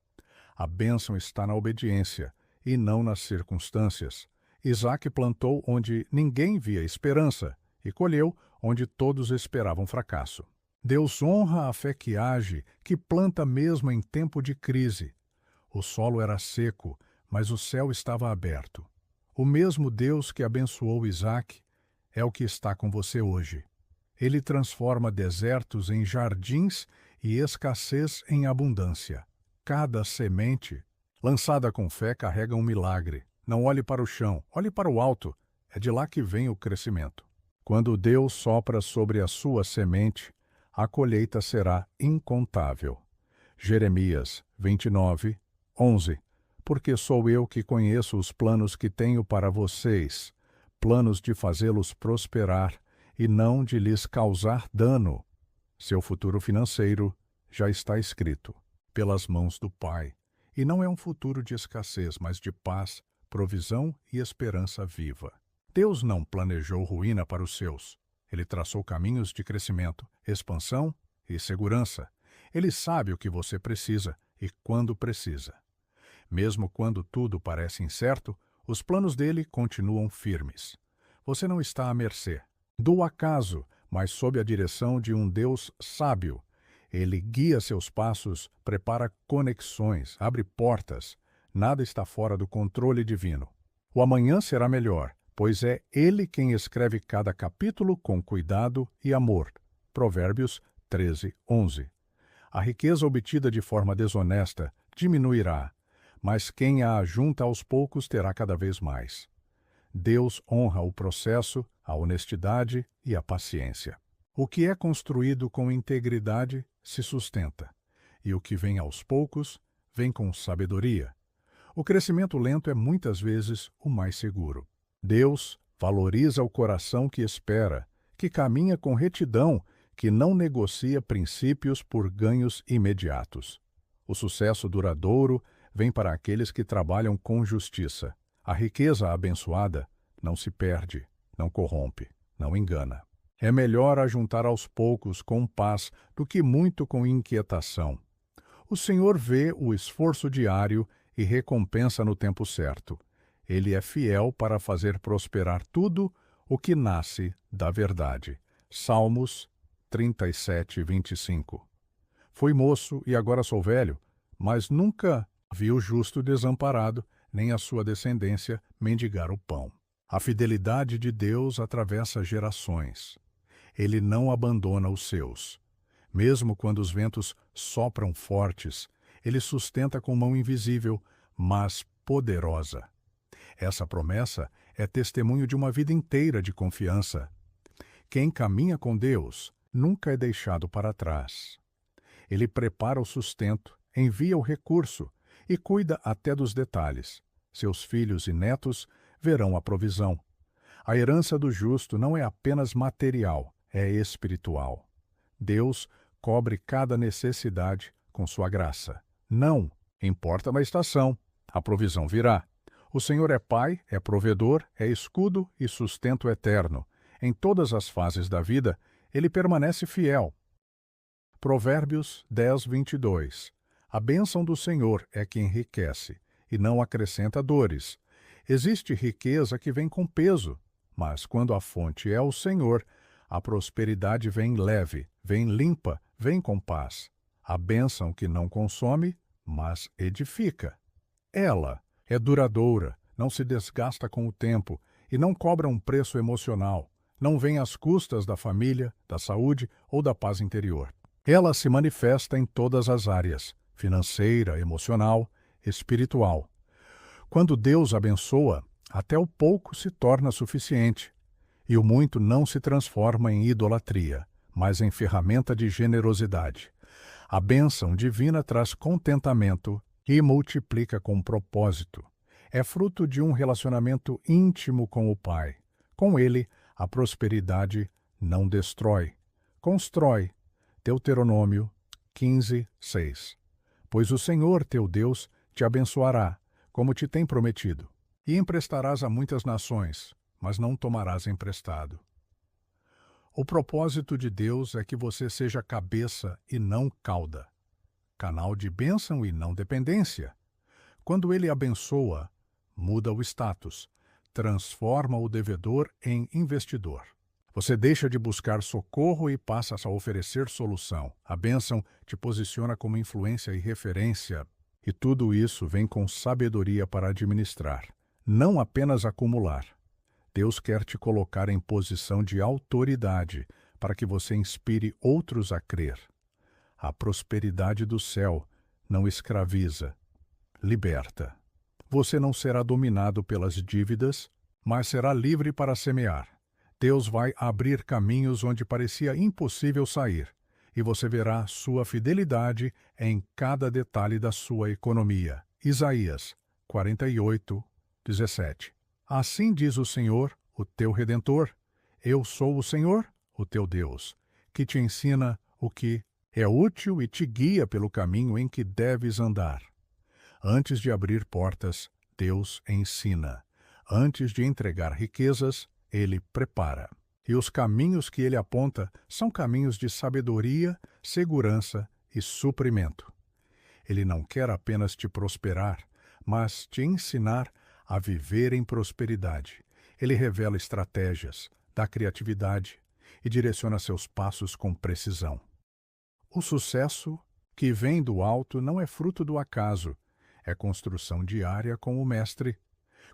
A bênção está na obediência e não nas circunstâncias. Isaque plantou onde ninguém via esperança e colheu onde todos esperavam fracasso. Deus honra a fé que age, que planta mesmo em tempo de crise. O solo era seco, mas o céu estava aberto. O mesmo Deus que abençoou Isaque é o que está com você hoje. Ele transforma desertos em jardins e escassez em abundância. Cada semente, lançada com fé, carrega um milagre. Não olhe para o chão, olhe para o alto. É de lá que vem o crescimento. Quando Deus sopra sobre a sua semente, a colheita será incontável. Jeremias 29, 11. Porque sou eu que conheço os planos que tenho para vocês, planos de fazê-los prosperar e não de lhes causar dano. Seu futuro financeiro já está escrito pelas mãos do Pai, e não é um futuro de escassez, mas de paz, provisão e esperança viva. Deus não planejou ruína para os seus. Ele traçou caminhos de crescimento, expansão e segurança. Ele sabe o que você precisa e quando precisa. Mesmo quando tudo parece incerto, os planos dele continuam firmes. Você não está à mercê do acaso, mas sob a direção de um Deus sábio. Ele guia seus passos, prepara conexões, abre portas. Nada está fora do controle divino. O amanhã será melhor, pois é Ele quem escreve cada capítulo com cuidado e amor. Provérbios 13, 11. A riqueza obtida de forma desonesta diminuirá, mas quem a ajunta aos poucos terá cada vez mais. Deus honra o processo, a honestidade e a paciência. O que é construído com integridade se sustenta, e o que vem aos poucos vem com sabedoria. O crescimento lento é muitas vezes o mais seguro. Deus valoriza o coração que espera, que caminha com retidão, que não negocia princípios por ganhos imediatos. O sucesso duradouro vem para aqueles que trabalham com justiça. A riqueza abençoada não se perde, não corrompe, não engana. É melhor ajuntar aos poucos com paz do que muito com inquietação. O Senhor vê o esforço diário e recompensa no tempo certo. Ele é fiel para fazer prosperar tudo o que nasce da verdade. Salmos 37, 25. Fui moço e agora sou velho, mas nunca vi o justo desamparado, nem a sua descendência mendigar o pão. A fidelidade de Deus atravessa gerações. Ele não abandona os seus. Mesmo quando os ventos sopram fortes, ele sustenta com mão invisível, mas poderosa. Essa promessa é testemunho de uma vida inteira de confiança. Quem caminha com Deus nunca é deixado para trás. Ele prepara o sustento, envia o recurso e cuida até dos detalhes. Seus filhos e netos verão a provisão. A herança do justo não é apenas material, é espiritual. Deus cobre cada necessidade com sua graça. Não importa a estação, a provisão virá. O Senhor é Pai, é provedor, é escudo e sustento eterno. Em todas as fases da vida, ele permanece fiel. Provérbios 10, 22. A bênção do Senhor é que enriquece, e não acrescenta dores. Existe riqueza que vem com peso, mas quando a fonte é o Senhor, a prosperidade vem leve, vem limpa, vem com paz. A bênção que não consome, mas edifica. Ela é duradoura, não se desgasta com o tempo e não cobra um preço emocional. Não vem às custas da família, da saúde ou da paz interior. Ela se manifesta em todas as áreas, financeira, emocional, espiritual. Quando Deus abençoa, até o pouco se torna suficiente, e o muito não se transforma em idolatria, mas em ferramenta de generosidade. A bênção divina traz contentamento e multiplica com propósito. É fruto de um relacionamento íntimo com o Pai. Com Ele, a prosperidade não destrói, constrói. Deuteronômio 15, 6. Pois o Senhor teu Deus te abençoará, como te tem prometido, e emprestarás a muitas nações, mas não tomarás emprestado. O propósito de Deus é que você seja cabeça e não cauda, canal de bênção e não dependência. Quando Ele abençoa, muda o status, transforma o devedor em investidor. Você deixa de buscar socorro e passa a oferecer solução. A bênção te posiciona como influência e referência. E tudo isso vem com sabedoria para administrar, não apenas acumular. Deus quer te colocar em posição de autoridade para que você inspire outros a crer. A prosperidade do céu não escraviza, liberta. Você não será dominado pelas dívidas, mas será livre para semear. Deus vai abrir caminhos onde parecia impossível sair, e você verá sua fidelidade em cada detalhe da sua economia. Isaías 48, 17. Assim diz o Senhor, o teu Redentor: Eu sou o Senhor, o teu Deus, que te ensina o que é útil e te guia pelo caminho em que deves andar. Antes de abrir portas, Deus ensina. Antes de entregar riquezas, Ele prepara. E os caminhos que Ele aponta são caminhos de sabedoria, segurança e suprimento. Ele não quer apenas te prosperar, mas te ensinar a viver em prosperidade. Ele revela estratégias, dá criatividade e direciona seus passos com precisão. O sucesso que vem do alto não é fruto do acaso, é construção diária com o Mestre.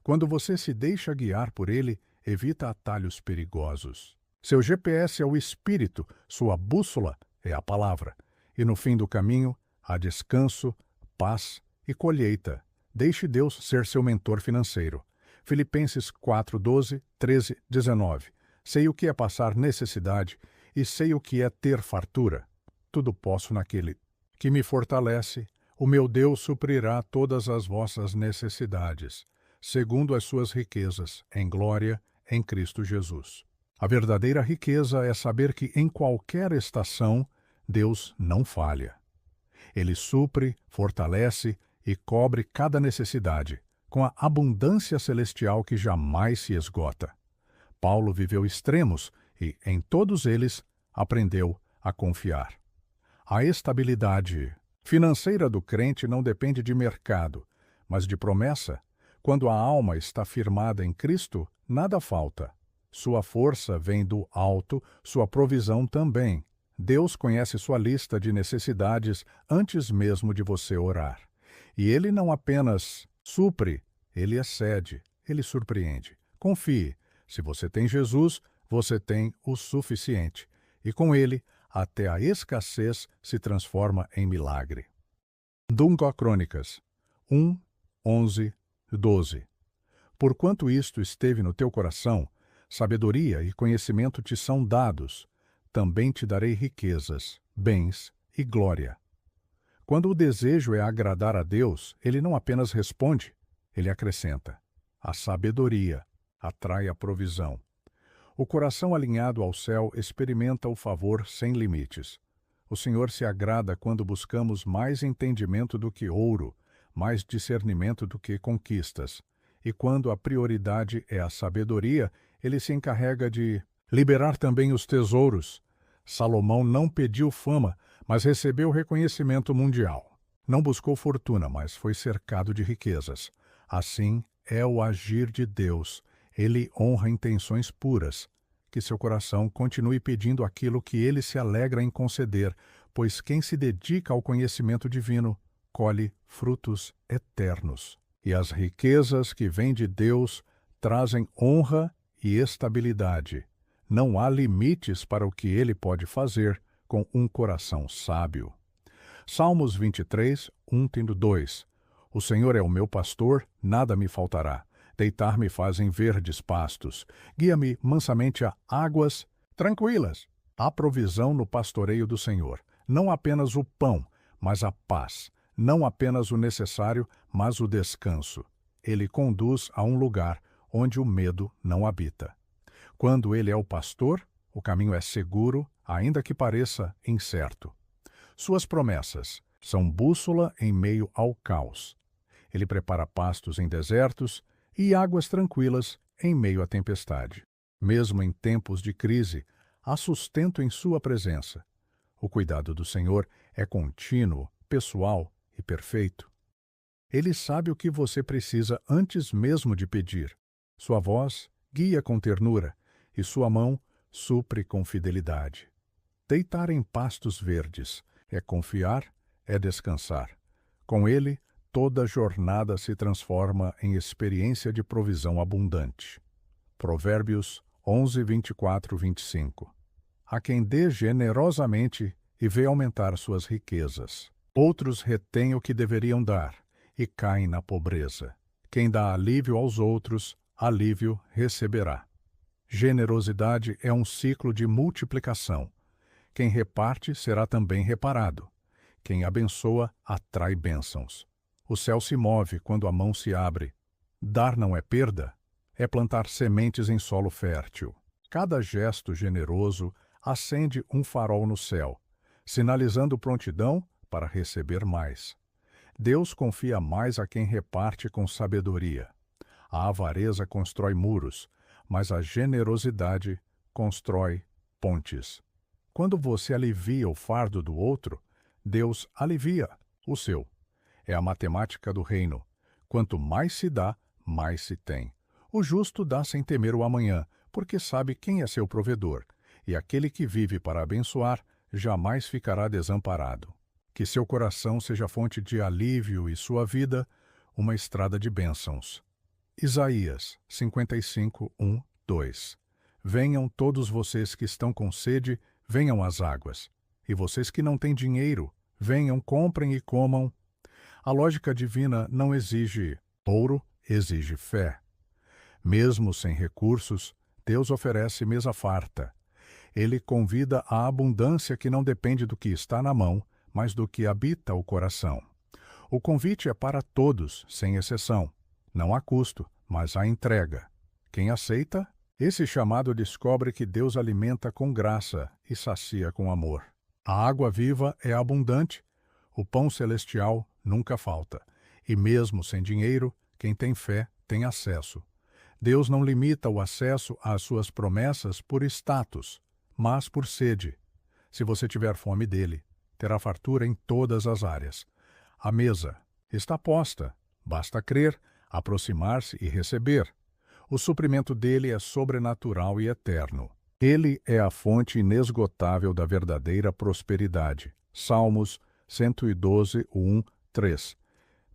Quando você se deixa guiar por Ele, evita atalhos perigosos. Seu GPS é o Espírito, sua bússola é a Palavra. E no fim do caminho, há descanso, paz e colheita. Deixe Deus ser seu mentor financeiro. Filipenses 4, 12, 13, 19. Sei o que é passar necessidade e sei o que é ter fartura. Tudo posso naquele que me fortalece. O meu Deus suprirá todas as vossas necessidades, segundo as suas riquezas, em glória, em Cristo Jesus. A verdadeira riqueza é saber que em qualquer estação, Deus não falha. Ele supre, fortalece e cobre cada necessidade, com a abundância celestial que jamais se esgota. Paulo viveu extremos e, em todos eles, aprendeu a confiar. A estabilidade financeira do crente não depende de mercado, mas de promessa. Quando a alma está firmada em Cristo, nada falta. Sua força vem do alto, sua provisão também. Deus conhece sua lista de necessidades antes mesmo de você orar. E Ele não apenas supre, Ele excede, Ele surpreende. Confie, se você tem Jesus, você tem o suficiente. E com Ele, até a escassez se transforma em milagre. 2 Crônicas 1, 11, 12. Porquanto isto esteve no teu coração, sabedoria e conhecimento te são dados, também te darei riquezas, bens e glória. Quando o desejo é agradar a Deus, ele não apenas responde, ele acrescenta. A sabedoria atrai a provisão. O coração alinhado ao céu experimenta o favor sem limites. O Senhor se agrada quando buscamos mais entendimento do que ouro, mais discernimento do que conquistas. E quando a prioridade é a sabedoria, ele se encarrega de liberar também os tesouros. Salomão não pediu fama, mas recebeu reconhecimento mundial. Não buscou fortuna, mas foi cercado de riquezas. Assim é o agir de Deus. Ele honra intenções puras. Que seu coração continue pedindo aquilo que ele se alegra em conceder, pois quem se dedica ao conhecimento divino colhe frutos eternos. E as riquezas que vêm de Deus trazem honra e estabilidade. Não há limites para o que ele pode fazer com um coração sábio. Salmos 23, 1-2. O Senhor é o meu pastor, nada me faltará. Deitar-me faz em verdes pastos. Guia-me mansamente a águas tranquilas. Há provisão no pastoreio do Senhor. Não apenas o pão, mas a paz. Não apenas o necessário, mas o descanso. Ele conduz a um lugar onde o medo não habita. Quando ele é o pastor, o caminho é seguro, ainda que pareça incerto. Suas promessas são bússola em meio ao caos. Ele prepara pastos em desertos e águas tranquilas em meio à tempestade. Mesmo em tempos de crise, há sustento em sua presença. O cuidado do Senhor é contínuo, pessoal e perfeito. Ele sabe o que você precisa antes mesmo de pedir. Sua voz guia com ternura e sua mão supre com fidelidade. Deitar em pastos verdes é confiar, é descansar. Com ele, toda jornada se transforma em experiência de provisão abundante. Provérbios 11, 24, 25. Há quem dê generosamente e vê aumentar suas riquezas. Outros retêm o que deveriam dar e caem na pobreza. Quem dá alívio aos outros, alívio receberá. Generosidade é um ciclo de multiplicação. Quem reparte será também reparado. Quem abençoa atrai bênçãos. O céu se move quando a mão se abre. Dar não é perda, é plantar sementes em solo fértil. Cada gesto generoso acende um farol no céu, sinalizando prontidão para receber mais. Deus confia mais a quem reparte com sabedoria. A avareza constrói muros, mas a generosidade constrói pontes. Quando você alivia o fardo do outro, Deus alivia o seu. É a matemática do reino. Quanto mais se dá, mais se tem. O justo dá sem temer o amanhã, porque sabe quem é seu provedor, e aquele que vive para abençoar jamais ficará desamparado. Que seu coração seja fonte de alívio e sua vida uma estrada de bênçãos. Isaías 55, 1, 2. Venham todos vocês que estão com sede, venham às águas. E vocês que não têm dinheiro, venham, comprem e comam. A lógica divina não exige ouro, exige fé. Mesmo sem recursos, Deus oferece mesa farta. Ele convida à abundância que não depende do que está na mão, mas do que habita o coração. O convite é para todos, sem exceção. Não há custo, mas há entrega. Quem aceita, esse chamado descobre que Deus alimenta com graça e sacia com amor. A água viva é abundante. O pão celestial nunca falta, e mesmo sem dinheiro, quem tem fé tem acesso. Deus não limita o acesso às suas promessas por status, mas por sede. Se você tiver fome dele, terá fartura em todas as áreas. A mesa está posta, basta crer, aproximar-se e receber. O suprimento dele é sobrenatural e eterno. Ele é a fonte inesgotável da verdadeira prosperidade. Salmos 112, 1, 3.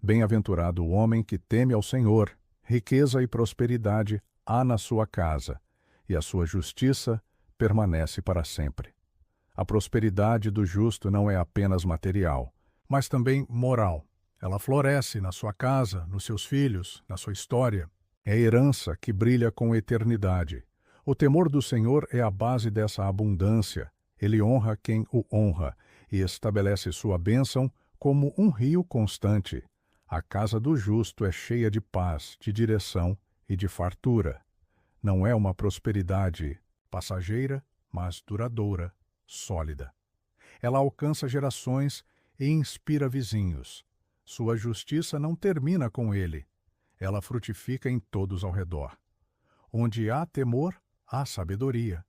Bem-aventurado o homem que teme ao Senhor, riqueza e prosperidade há na sua casa, e a sua justiça permanece para sempre. A prosperidade do justo não é apenas material, mas também moral. Ela floresce na sua casa, nos seus filhos, na sua história. É herança que brilha com eternidade. O temor do Senhor é a base dessa abundância. Ele honra quem o honra e estabelece sua bênção como um rio constante. A casa do justo é cheia de paz, de direção e de fartura. Não é uma prosperidade passageira, mas duradoura, sólida. Ela alcança gerações e inspira vizinhos. Sua justiça não termina com ele. Ela frutifica em todos ao redor. Onde há temor, há sabedoria.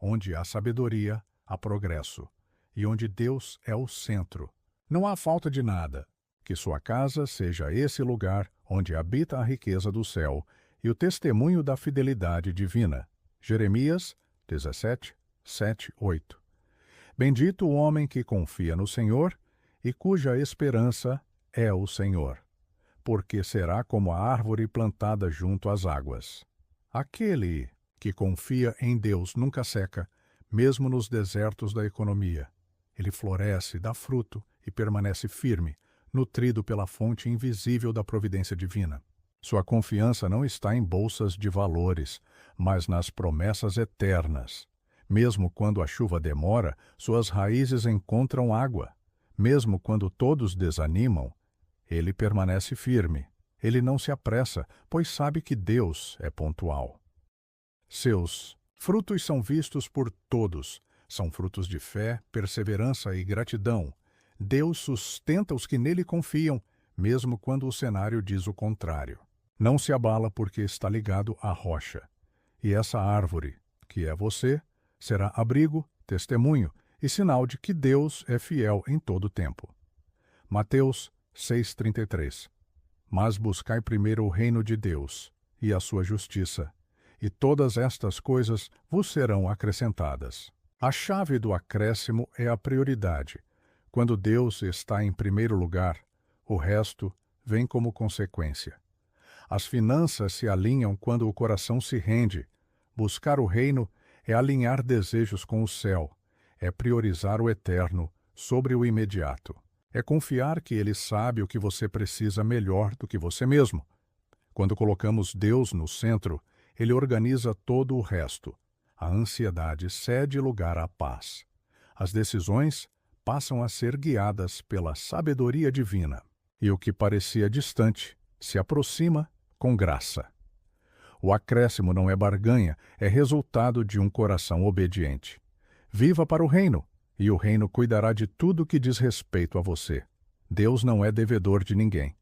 Onde há sabedoria, há progresso. E onde Deus é o centro, não há falta de nada. Que sua casa seja esse lugar onde habita a riqueza do céu e o testemunho da fidelidade divina. Jeremias 17, 7, 8. Bendito o homem que confia no Senhor e cuja esperança é o Senhor, porque será como a árvore plantada junto às águas. Aquele que confia em Deus nunca seca, mesmo nos desertos da economia. Ele floresce, dá fruto e permanece firme, nutrido pela fonte invisível da providência divina. Sua confiança não está em bolsas de valores, mas nas promessas eternas. Mesmo quando a chuva demora, suas raízes encontram água. Mesmo quando todos desanimam, ele permanece firme. Ele não se apressa, pois sabe que Deus é pontual. Seus frutos são vistos por todos. São frutos de fé, perseverança e gratidão. Deus sustenta os que nele confiam, mesmo quando o cenário diz o contrário. Não se abala porque está ligado à rocha. E essa árvore, que é você, será abrigo, testemunho e sinal de que Deus é fiel em todo o tempo. Mateus 6,33. Mas buscai primeiro o reino de Deus e a sua justiça, e todas estas coisas vos serão acrescentadas. A chave do acréscimo é a prioridade. Quando Deus está em primeiro lugar, o resto vem como consequência. As finanças se alinham quando o coração se rende. Buscar o reino é alinhar desejos com o céu, é priorizar o eterno sobre o imediato. É confiar que Ele sabe o que você precisa melhor do que você mesmo. Quando colocamos Deus no centro, Ele organiza todo o resto. A ansiedade cede lugar à paz. As decisões passam a ser guiadas pela sabedoria divina. E o que parecia distante se aproxima com graça. O acréscimo não é barganha, é resultado de um coração obediente. Viva para o reino, e o reino cuidará de tudo que diz respeito a você. Deus não é devedor de ninguém.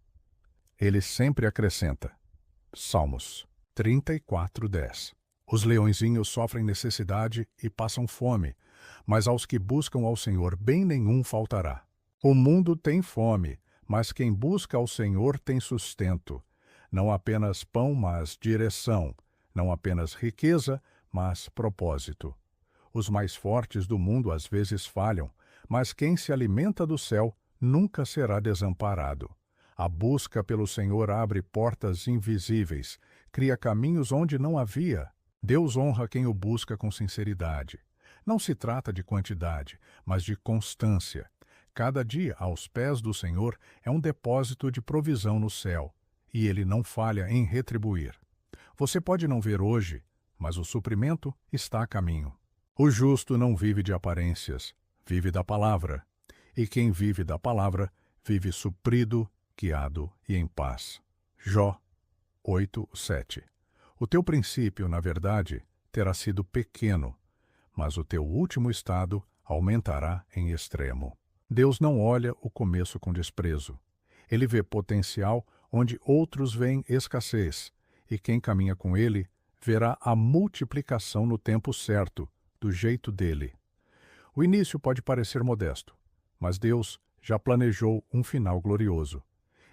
Ele sempre acrescenta. Salmos 34:10. Os leõezinhos sofrem necessidade e passam fome, mas aos que buscam ao Senhor bem nenhum faltará. O mundo tem fome, mas quem busca ao Senhor tem sustento. Não apenas pão, mas direção. Não apenas riqueza, mas propósito. Os mais fortes do mundo às vezes falham, mas quem se alimenta do céu nunca será desamparado. A busca pelo Senhor abre portas invisíveis, cria caminhos onde não havia. Deus honra quem o busca com sinceridade. Não se trata de quantidade, mas de constância. Cada dia aos pés do Senhor é um depósito de provisão no céu, e Ele não falha em retribuir. Você pode não ver hoje, mas o suprimento está a caminho. O justo não vive de aparências, vive da palavra. E quem vive da palavra, vive suprido, guiado e em paz. Jó 8:7. O teu princípio, na verdade, terá sido pequeno, mas o teu último estado aumentará em extremo. Deus não olha o começo com desprezo. Ele vê potencial onde outros veem escassez, e quem caminha com ele verá a multiplicação no tempo certo, do jeito dele. O início pode parecer modesto, mas Deus já planejou um final glorioso.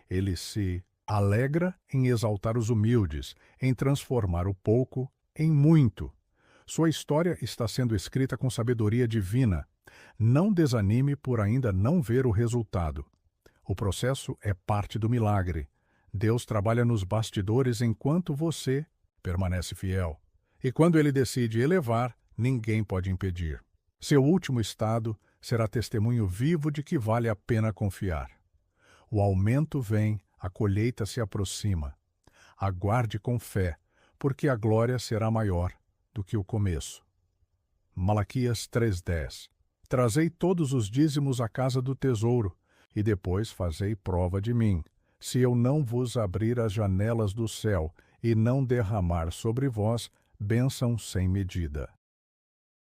Ele se alegra em exaltar os humildes, em transformar o pouco em muito. Sua história está sendo escrita com sabedoria divina. Não desanime por ainda não ver o resultado. O processo é parte do milagre. Deus trabalha nos bastidores enquanto você permanece fiel. E quando ele decide elevar, ninguém pode impedir. Seu último estado será testemunho vivo de que vale a pena confiar. O aumento vem, a colheita se aproxima. Aguarde com fé, porque a glória será maior do que o começo. Malaquias 3:10. Trazei todos os dízimos à casa do tesouro, e depois fazei prova de mim, se eu não vos abrir as janelas do céu e não derramar sobre vós bênção sem medida.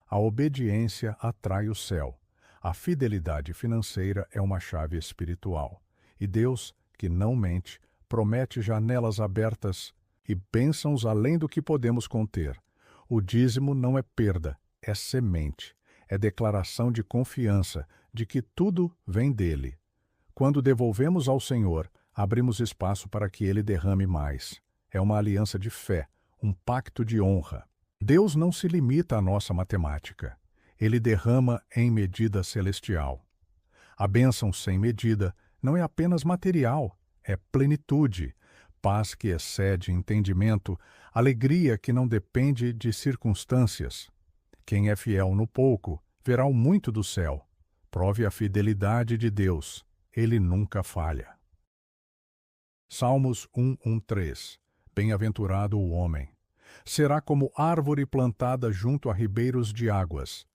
A obediência atrai o céu. A fidelidade financeira é uma chave espiritual. E Deus, que não mente, promete janelas abertas e bênçãos além do que podemos conter. O dízimo não é perda, é semente. É declaração de confiança de que tudo vem dele. Quando devolvemos ao Senhor, abrimos espaço para que ele derrame mais. É uma aliança de fé, um pacto de honra. Deus não se limita à nossa matemática. Ele derrama em medida celestial. A bênção sem medida não é apenas material, é plenitude, paz que excede entendimento, alegria que não depende de circunstâncias. Quem é fiel no pouco, verá o muito do céu. Prove a fidelidade de Deus. Ele nunca falha. Salmos 1:3. Bem-aventurado o homem. Será como árvore plantada junto a ribeiros de águas.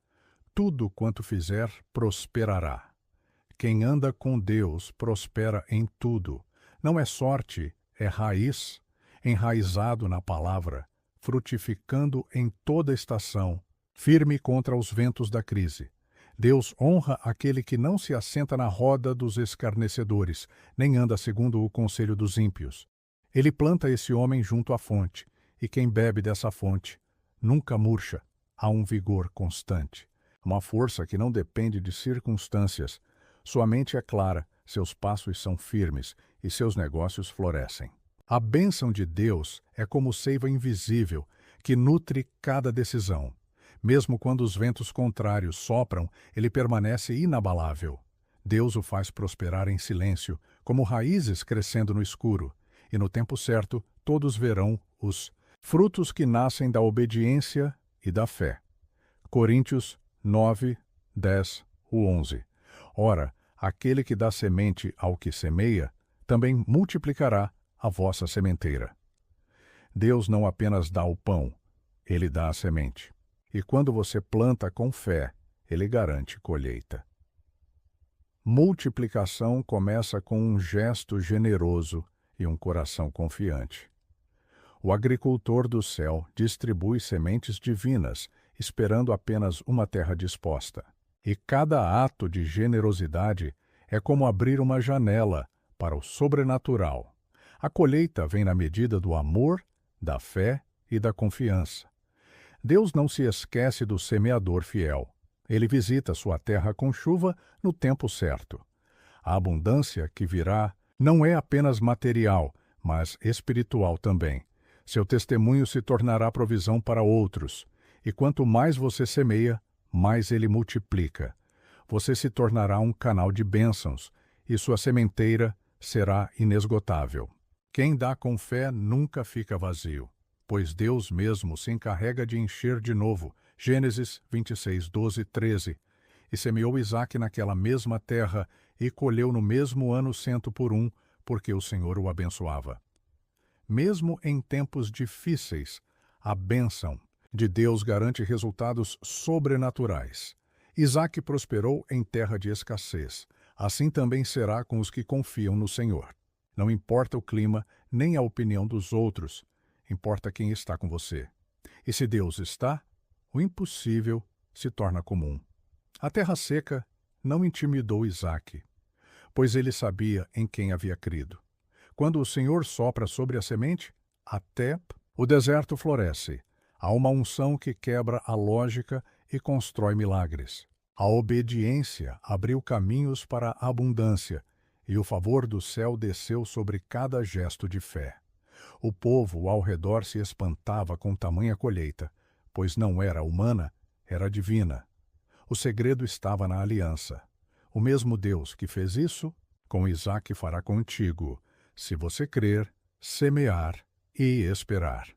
Tudo quanto fizer prosperará. Quem anda com Deus prospera em tudo. Não é sorte, é raiz, enraizado na palavra, frutificando em toda estação, firme contra os ventos da crise. Deus honra aquele que não se assenta na roda dos escarnecedores, nem anda segundo o conselho dos ímpios. Ele planta esse homem junto à fonte, e quem bebe dessa fonte nunca murcha. Há um vigor constante, uma força que não depende de circunstâncias. Sua mente é clara, seus passos são firmes e seus negócios florescem. A bênção de Deus é como seiva invisível que nutre cada decisão. Mesmo quando os ventos contrários sopram, ele permanece inabalável. Deus o faz prosperar em silêncio, como raízes crescendo no escuro, e no tempo certo todos verão os frutos que nascem da obediência e da fé. Coríntios 9:10-11. Ora, aquele que dá semente ao que semeia, também multiplicará a vossa sementeira. Deus não apenas dá o pão, ele dá a semente. E quando você planta com fé, ele garante colheita. Multiplicação começa com um gesto generoso e um coração confiante. O agricultor do céu distribui sementes divinas, esperando apenas uma terra disposta. E cada ato de generosidade é como abrir uma janela para o sobrenatural. A colheita vem na medida do amor, da fé e da confiança. Deus não se esquece do semeador fiel. Ele visita sua terra com chuva no tempo certo. A abundância que virá não é apenas material, mas espiritual também. Seu testemunho se tornará provisão para outros. E quanto mais você semeia, mais ele multiplica. Você se tornará um canal de bênçãos, e sua sementeira será inesgotável. Quem dá com fé nunca fica vazio, pois Deus mesmo se encarrega de encher de novo. Gênesis 26:12-13. E semeou Isaque naquela mesma terra, e colheu no mesmo ano 100 por 1, porque o Senhor o abençoava. Mesmo em tempos difíceis, a bênção de Deus garante resultados sobrenaturais. Isaque prosperou em terra de escassez. Assim também será com os que confiam no Senhor. Não importa o clima, nem a opinião dos outros, importa quem está com você. E se Deus está, o impossível se torna comum. A terra seca não intimidou Isaque, pois ele sabia em quem havia crido. Quando o Senhor sopra sobre a semente, até o deserto floresce. Há uma unção que quebra a lógica e constrói milagres. A obediência abriu caminhos para a abundância, e o favor do céu desceu sobre cada gesto de fé. O povo ao redor se espantava com tamanha colheita, pois não era humana, era divina. O segredo estava na aliança. O mesmo Deus que fez isso, com Isaque fará contigo, se você crer, semear e esperar.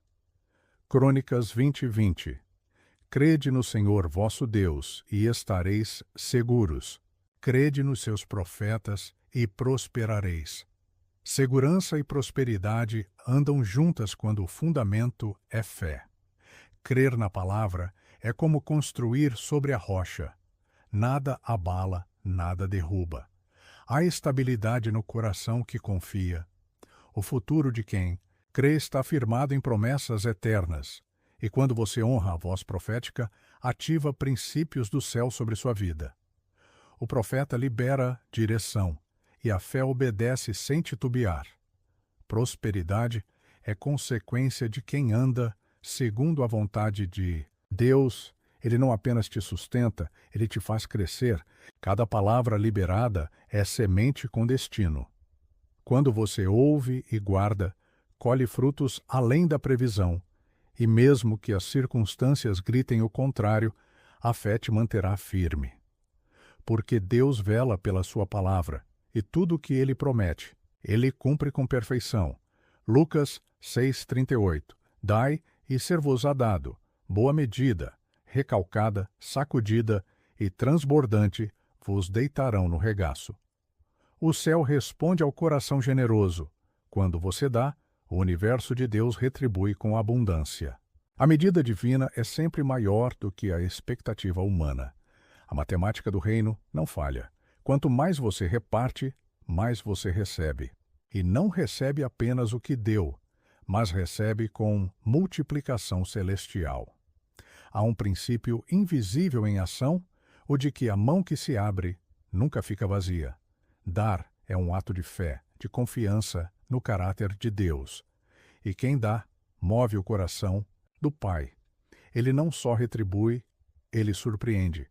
Crônicas 20:20. Crede no Senhor vosso Deus e estareis seguros. Crede nos seus profetas e prosperareis. Segurança e prosperidade andam juntas quando o fundamento é fé. Crer na palavra é como construir sobre a rocha. Nada abala, nada derruba. Há estabilidade no coração que confia. O futuro de quem crê está firmado em promessas eternas. E quando você honra a voz profética, ativa princípios do céu sobre sua vida. O profeta libera direção, e a fé obedece sem titubear. Prosperidade é consequência de quem anda segundo a vontade de Deus. Ele não apenas te sustenta, ele te faz crescer. Cada palavra liberada é semente com destino. Quando você ouve e guarda, colhe frutos além da previsão. E mesmo que as circunstâncias gritem o contrário, a fé te manterá firme. Porque Deus vela pela sua palavra, e tudo o que ele promete, ele cumpre com perfeição. Lucas 6,38. Dai e ser-vos-á dado, boa medida, recalcada, sacudida e transbordante, vos deitarão no regaço. O céu responde ao coração generoso. Quando você dá, o universo de Deus retribui com abundância. A medida divina é sempre maior do que a expectativa humana. A matemática do reino não falha. Quanto mais você reparte, mais você recebe. E não recebe apenas o que deu, mas recebe com multiplicação celestial. Há um princípio invisível em ação, o de que a mão que se abre nunca fica vazia. Dar é um ato de fé, de confiança no caráter de Deus. E quem dá, move o coração do Pai. Ele não só retribui, ele surpreende.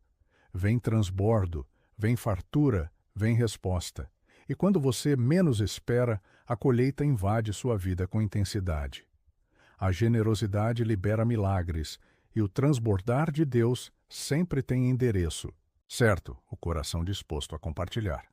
Vem transbordo, vem fartura, vem resposta. E quando você menos espera, a colheita invade sua vida com intensidade. A generosidade libera milagres, e o transbordar de Deus sempre tem endereço. Certo, o coração disposto a compartilhar.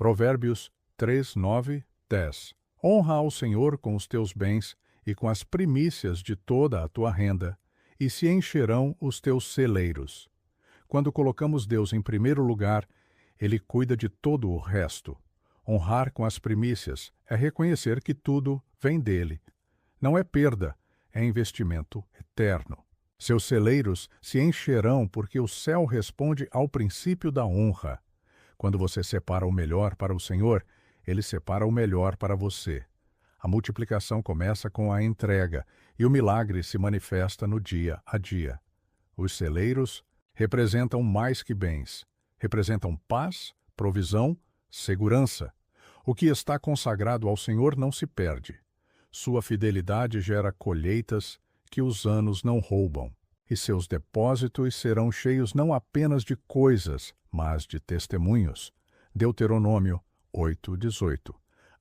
Provérbios 3, 9, 10. Honra ao Senhor com os teus bens e com as primícias de toda a tua renda, e se encherão os teus celeiros. Quando colocamos Deus em primeiro lugar, Ele cuida de todo o resto. Honrar com as primícias é reconhecer que tudo vem dele. Não é perda, é investimento eterno. Seus celeiros se encherão porque o céu responde ao princípio da honra. Quando você separa o melhor para o Senhor, Ele separa o melhor para você. A multiplicação começa com a entrega e o milagre se manifesta no dia a dia. Os celeiros representam mais que bens. Representam paz, provisão, segurança. O que está consagrado ao Senhor não se perde. Sua fidelidade gera colheitas que os anos não roubam, e seus depósitos serão cheios não apenas de coisas, mas de testemunhos. Deuteronômio 8:18.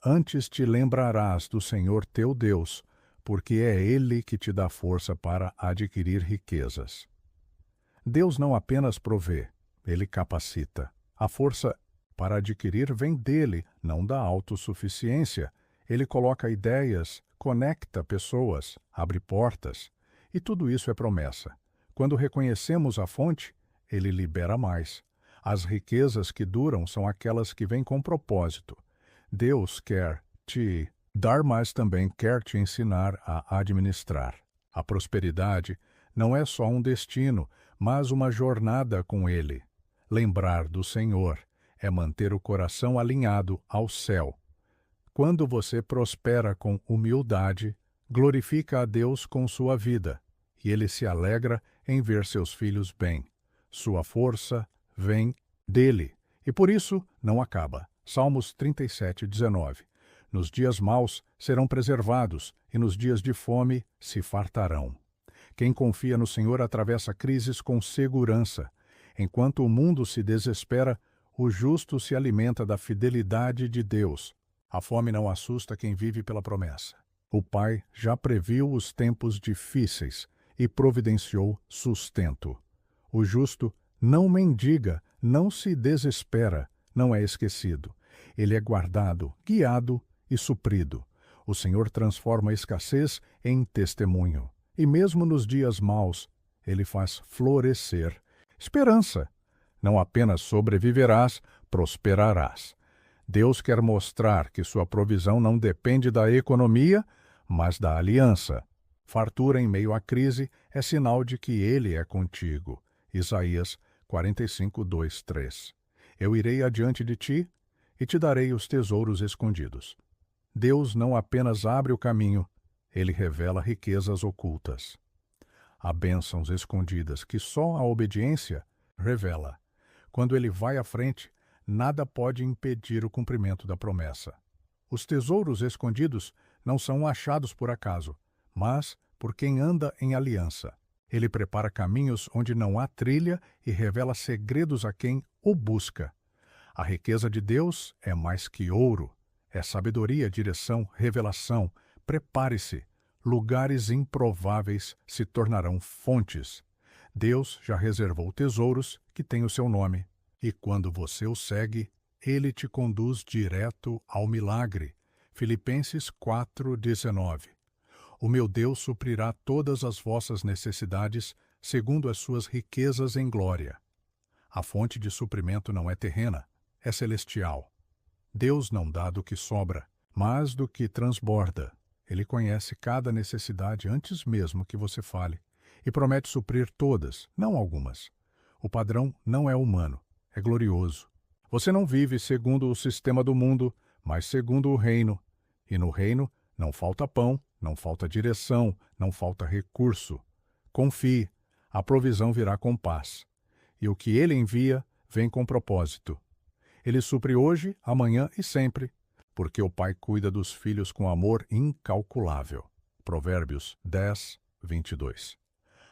Antes te lembrarás do Senhor teu Deus, porque é Ele que te dá força para adquirir riquezas. Deus não apenas provê, Ele capacita. A força para adquirir vem dele, não da autossuficiência. Ele coloca ideias, conecta pessoas, abre portas. E tudo isso é promessa. Quando reconhecemos a fonte, Ele libera mais. As riquezas que duram são aquelas que vêm com propósito. Deus quer te dar, mas também quer te ensinar a administrar. A prosperidade não é só um destino, mas uma jornada com Ele. Lembrar do Senhor é manter o coração alinhado ao céu. Quando você prospera com humildade, glorifica a Deus com sua vida, e Ele se alegra em ver seus filhos bem. Sua força vem dele, e por isso não acaba. Salmos 37:19. Nos dias maus serão preservados, e nos dias de fome se fartarão. Quem confia no Senhor atravessa crises com segurança. Enquanto o mundo se desespera, o justo se alimenta da fidelidade de Deus. A fome não assusta quem vive pela promessa. O Pai já previu os tempos difíceis e providenciou sustento. O justo não mendiga, não se desespera, não é esquecido. Ele é guardado, guiado e suprido. O Senhor transforma a escassez em testemunho. E mesmo nos dias maus, Ele faz florescer esperança. Não apenas sobreviverás, prosperarás. Deus quer mostrar que sua provisão não depende da economia, mas da aliança. Fartura em meio à crise é sinal de que Ele é contigo. Isaías 45:2, 3. Eu irei adiante de ti e te darei os tesouros escondidos. Deus não apenas abre o caminho, Ele revela riquezas ocultas. Há bênçãos escondidas que só a obediência revela. Quando Ele vai à frente, nada pode impedir o cumprimento da promessa. Os tesouros escondidos não são achados por acaso, mas por quem anda em aliança. Ele prepara caminhos onde não há trilha e revela segredos a quem o busca. A riqueza de Deus é mais que ouro, é sabedoria, direção, revelação. Prepare-se, lugares improváveis se tornarão fontes. Deus já reservou tesouros que têm o seu nome. E quando você o segue, Ele te conduz direto ao milagre. Filipenses 4:19. O meu Deus suprirá todas as vossas necessidades, segundo as suas riquezas em glória. A fonte de suprimento não é terrena, é celestial. Deus não dá do que sobra, mas do que transborda. Ele conhece cada necessidade antes mesmo que você fale, e promete suprir todas, não algumas. O padrão não é humano, é glorioso. Você não vive segundo o sistema do mundo, mas segundo o reino. E no reino não falta pão, não falta direção, não falta recurso. Confie, a provisão virá com paz. E o que Ele envia vem com propósito. Ele supre hoje, amanhã e sempre, porque o Pai cuida dos filhos com amor incalculável. Provérbios 10:22.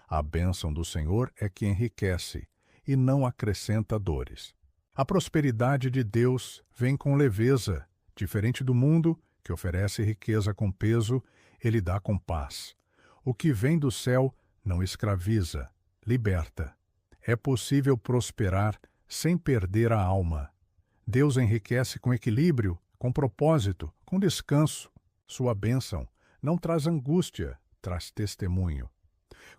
A bênção do Senhor é que enriquece e não acrescenta dores. A prosperidade de Deus vem com leveza, diferente do mundo, que oferece riqueza com peso, Ele dá com paz. O que vem do céu não escraviza, liberta. É possível prosperar sem perder a alma. Deus enriquece com equilíbrio, com propósito, com descanso. Sua bênção não traz angústia, traz testemunho.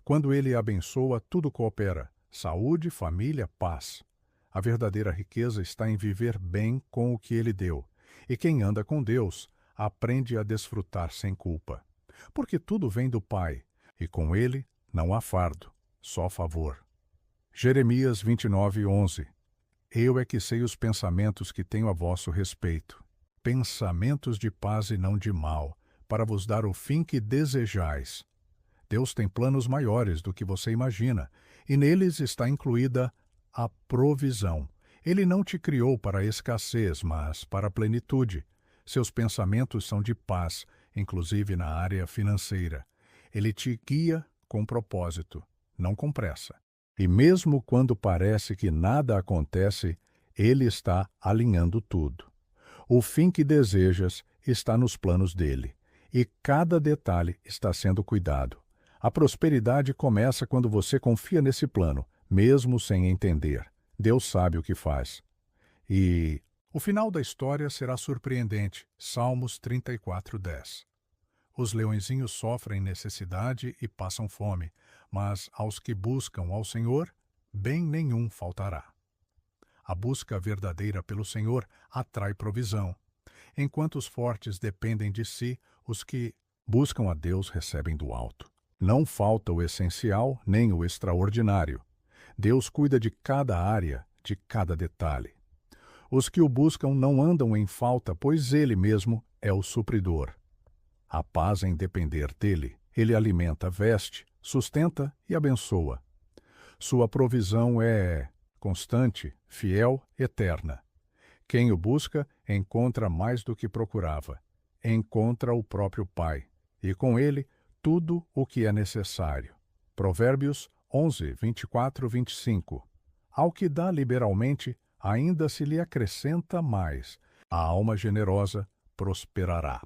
Quando Ele abençoa, tudo coopera: saúde, família, paz. A verdadeira riqueza está em viver bem com o que Ele deu. E quem anda com Deus aprende a desfrutar sem culpa. Porque tudo vem do Pai, e com Ele não há fardo, só favor. Jeremias 29:11. Eu é que sei os pensamentos que tenho a vosso respeito, pensamentos de paz e não de mal, para vos dar o fim que desejais. Deus tem planos maiores do que você imagina, e neles está incluída a provisão. Ele não te criou para a escassez, mas para a plenitude. Seus pensamentos são de paz, inclusive na área financeira. Ele te guia com propósito, não com pressa. E mesmo quando parece que nada acontece, Ele está alinhando tudo. O fim que desejas está nos planos dele, e cada detalhe está sendo cuidado. A prosperidade começa quando você confia nesse plano, mesmo sem entender. Deus sabe o que faz. E o final da história será surpreendente. Salmos 34:10. Os leõezinhos sofrem necessidade e passam fome, mas aos que buscam ao Senhor, bem nenhum faltará. A busca verdadeira pelo Senhor atrai provisão. Enquanto os fortes dependem de si, os que buscam a Deus recebem do alto. Não falta o essencial nem o extraordinário. Deus cuida de cada área, de cada detalhe. Os que o buscam não andam em falta, pois Ele mesmo é o supridor. A paz em depender dele. Ele alimenta, veste, sustenta e abençoa. Sua provisão é constante, fiel, eterna. Quem o busca encontra mais do que procurava. Encontra o próprio Pai, e com ele tudo o que é necessário. Provérbios 11, 24, 25. Ao que dá liberalmente, ainda se lhe acrescenta mais. A alma generosa prosperará.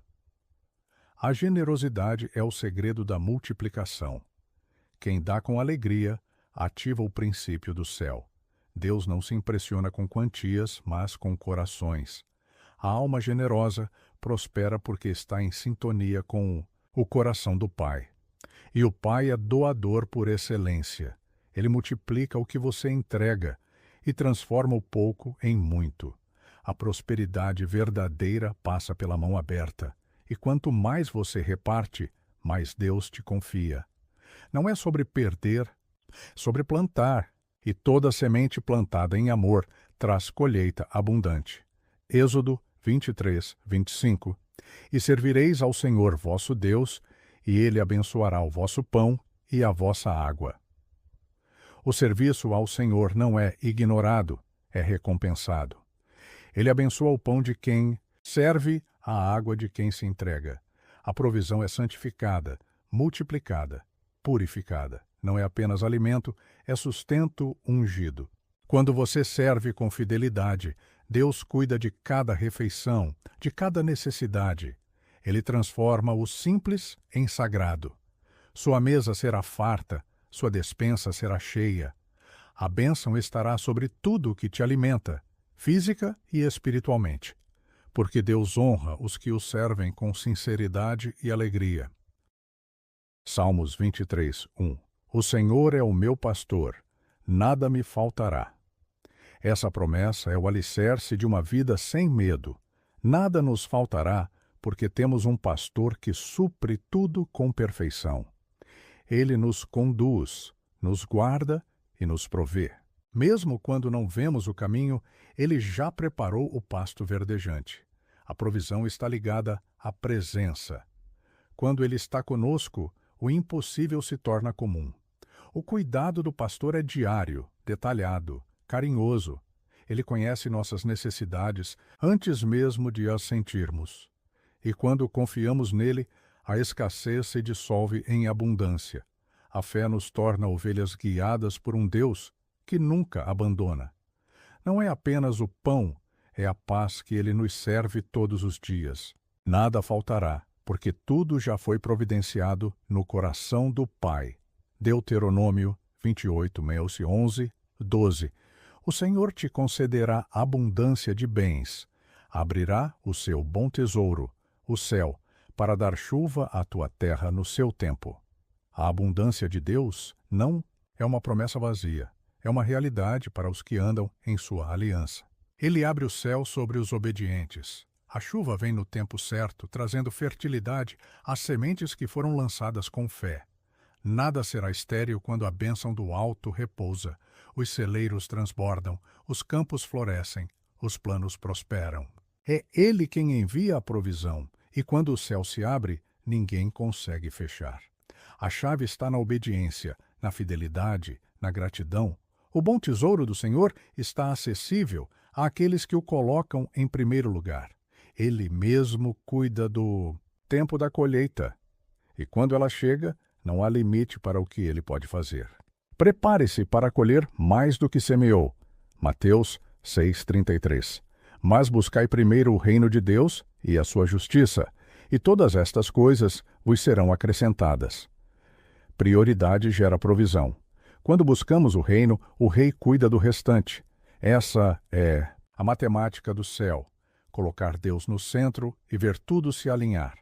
A generosidade é o segredo da multiplicação. Quem dá com alegria ativa o princípio do céu. Deus não se impressiona com quantias, mas com corações. A alma generosa prospera porque está em sintonia com o coração do Pai. E o Pai é doador por excelência. Ele multiplica o que você entrega e transforma o pouco em muito. A prosperidade verdadeira passa pela mão aberta. E quanto mais você reparte, mais Deus te confia. Não é sobre perder, é sobre plantar. E toda semente plantada em amor traz colheita abundante. Êxodo 23, 25. E servireis ao Senhor vosso Deus, e Ele abençoará o vosso pão e a vossa água. O serviço ao Senhor não é ignorado, é recompensado. Ele abençoa o pão de quem serve, a água de quem se entrega. A provisão é santificada, multiplicada, purificada. Não é apenas alimento, é sustento ungido. Quando você serve com fidelidade, Deus cuida de cada refeição, de cada necessidade. Ele transforma o simples em sagrado. Sua mesa será farta, sua despensa será cheia. A bênção estará sobre tudo o que te alimenta, física e espiritualmente. Porque Deus honra os que o servem com sinceridade e alegria. Salmos 23, 1. O Senhor é o meu pastor, nada me faltará. Essa promessa é o alicerce de uma vida sem medo. Nada nos faltará, porque temos um pastor que supre tudo com perfeição. Ele nos conduz, nos guarda e nos provê. Mesmo quando não vemos o caminho, ele já preparou o pasto verdejante. A provisão está ligada à presença. Quando ele está conosco, o impossível se torna comum. O cuidado do pastor é diário, detalhado, carinhoso. Ele conhece nossas necessidades antes mesmo de as sentirmos. E quando confiamos nele, a escassez se dissolve em abundância. A fé nos torna ovelhas guiadas por um Deus que nunca abandona. Não é apenas o pão, é a paz que ele nos serve todos os dias. Nada faltará, porque tudo já foi providenciado no coração do Pai. Deuteronômio 28, 11, 12. O Senhor te concederá abundância de bens, abrirá o seu bom tesouro, o céu, para dar chuva à tua terra no seu tempo. A abundância de Deus não é uma promessa vazia, é uma realidade para os que andam em sua aliança. Ele abre o céu sobre os obedientes. A chuva vem no tempo certo, trazendo fertilidade às sementes que foram lançadas com fé. Nada será estéril quando a bênção do alto repousa. Os celeiros transbordam, os campos florescem, os planos prosperam. É Ele quem envia a provisão, e quando o céu se abre, ninguém consegue fechar. A chave está na obediência, na fidelidade, na gratidão. O bom tesouro do Senhor está acessível àqueles que o colocam em primeiro lugar. Ele mesmo cuida do tempo da colheita. E quando ela chega, não há limite para o que ele pode fazer. Prepare-se para colher mais do que semeou. Mateus 6,33. Mas buscai primeiro o reino de Deus e a sua justiça, e todas estas coisas vos serão acrescentadas. Prioridade gera provisão. Quando buscamos o reino, o rei cuida do restante. Essa é a matemática do céu. Colocar Deus no centro e ver tudo se alinhar.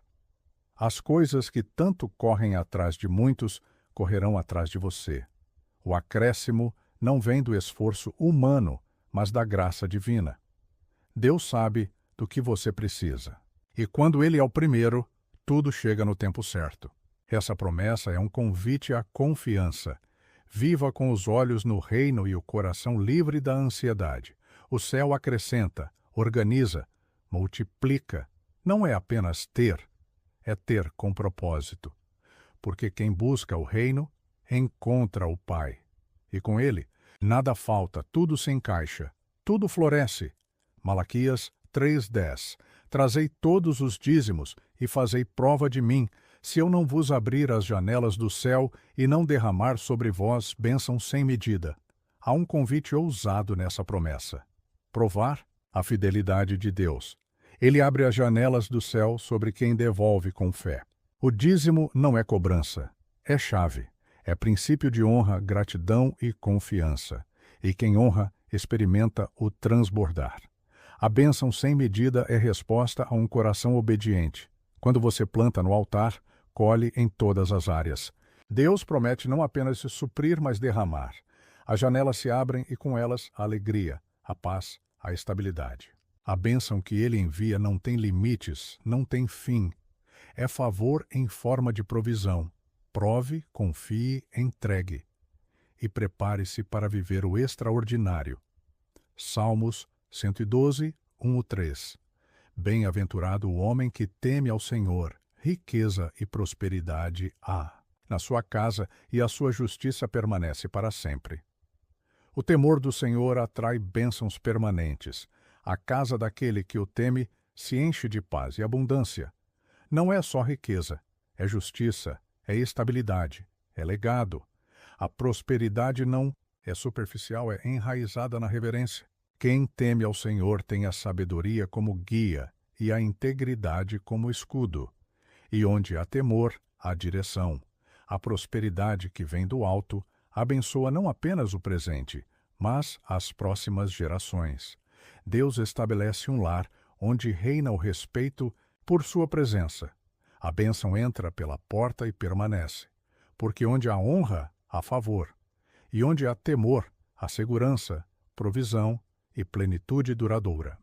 As coisas que tanto correm atrás de muitos, correrão atrás de você. O acréscimo não vem do esforço humano, mas da graça divina. Deus sabe do que você precisa. E quando Ele é o primeiro, tudo chega no tempo certo. Essa promessa é um convite à confiança. Viva com os olhos no reino e o coração livre da ansiedade. O céu acrescenta, organiza, multiplica. Não é apenas ter, é ter com propósito. Porque quem busca o reino, encontra o Pai. E com ele, nada falta, tudo se encaixa, tudo floresce. Malaquias 3:10. Trazei todos os dízimos e fazei prova de mim, se eu não vos abrir as janelas do céu e não derramar sobre vós bênção sem medida. Há um convite ousado nessa promessa. Provar a fidelidade de Deus. Ele abre as janelas do céu sobre quem devolve com fé. O dízimo não é cobrança, é chave. É princípio de honra, gratidão e confiança. E quem honra, experimenta o transbordar. A bênção sem medida é resposta a um coração obediente. Quando você planta no altar, colhe em todas as áreas. Deus promete não apenas se suprir, mas derramar. As janelas se abrem e com elas a alegria, a paz, a estabilidade. A bênção que Ele envia não tem limites, não tem fim. É favor em forma de provisão. Prove, confie, entregue. E prepare-se para viver o extraordinário. Salmos 112, 1-3. Bem-aventurado o homem que teme ao Senhor, riqueza e prosperidade há na sua casa, e a sua justiça permanece para sempre. O temor do Senhor atrai bênçãos permanentes. A casa daquele que o teme se enche de paz e abundância. Não é só riqueza, é justiça, é estabilidade, é legado. A prosperidade não é superficial, é enraizada na reverência. Quem teme ao Senhor tem a sabedoria como guia e a integridade como escudo. E onde há temor, há direção. A prosperidade que vem do alto abençoa não apenas o presente, mas as próximas gerações. Deus estabelece um lar onde reina o respeito por sua presença. A bênção entra pela porta e permanece. Porque onde há honra, há favor. E onde há temor, há segurança, provisão e plenitude duradoura.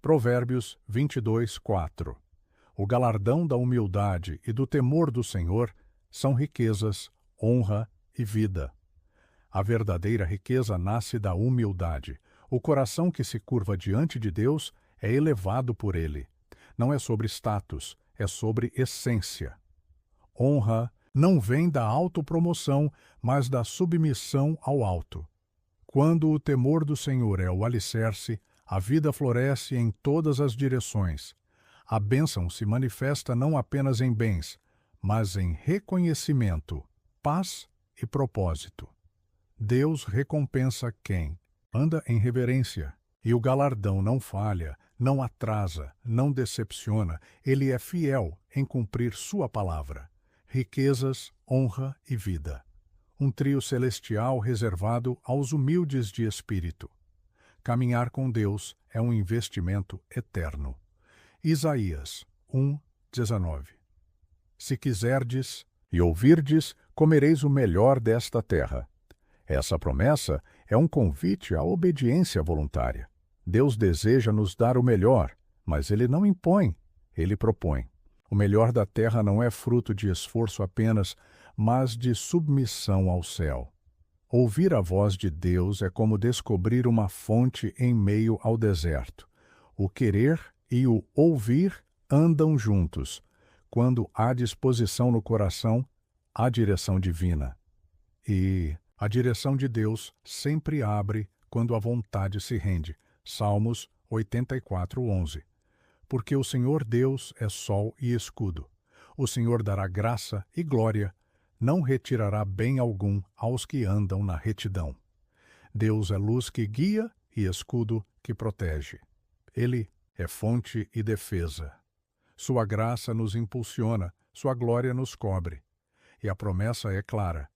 Provérbios 22:4. O galardão da humildade e do temor do Senhor são riquezas, honra e vida. A verdadeira riqueza nasce da humildade. O coração que se curva diante de Deus é elevado por ele. Não é sobre status, é sobre essência. Honra não vem da autopromoção, mas da submissão ao alto. Quando o temor do Senhor é o alicerce, a vida floresce em todas as direções. A bênção se manifesta não apenas em bens, mas em reconhecimento, paz e propósito. Deus recompensa quem anda em reverência, e o galardão não falha, não atrasa, não decepciona, ele é fiel em cumprir sua palavra. Riquezas, honra e vida. Um trio celestial reservado aos humildes de espírito. Caminhar com Deus é um investimento eterno. Isaías 1:19. Se quiserdes e ouvirdes, comereis o melhor desta terra. Essa promessa é um convite à obediência voluntária. Deus deseja nos dar o melhor, mas Ele não impõe, Ele propõe. O melhor da terra não é fruto de esforço apenas, mas de submissão ao céu. Ouvir a voz de Deus é como descobrir uma fonte em meio ao deserto. O querer e o ouvir andam juntos. Quando há disposição no coração, há direção divina. E a direção de Deus sempre abre quando a vontade se rende. Salmos 84:11. Porque o Senhor Deus é sol e escudo. O Senhor dará graça e glória, não retirará bem algum aos que andam na retidão. Deus é luz que guia e escudo que protege. Ele é fonte e defesa. Sua graça nos impulsiona, sua glória nos cobre. E a promessa é clara: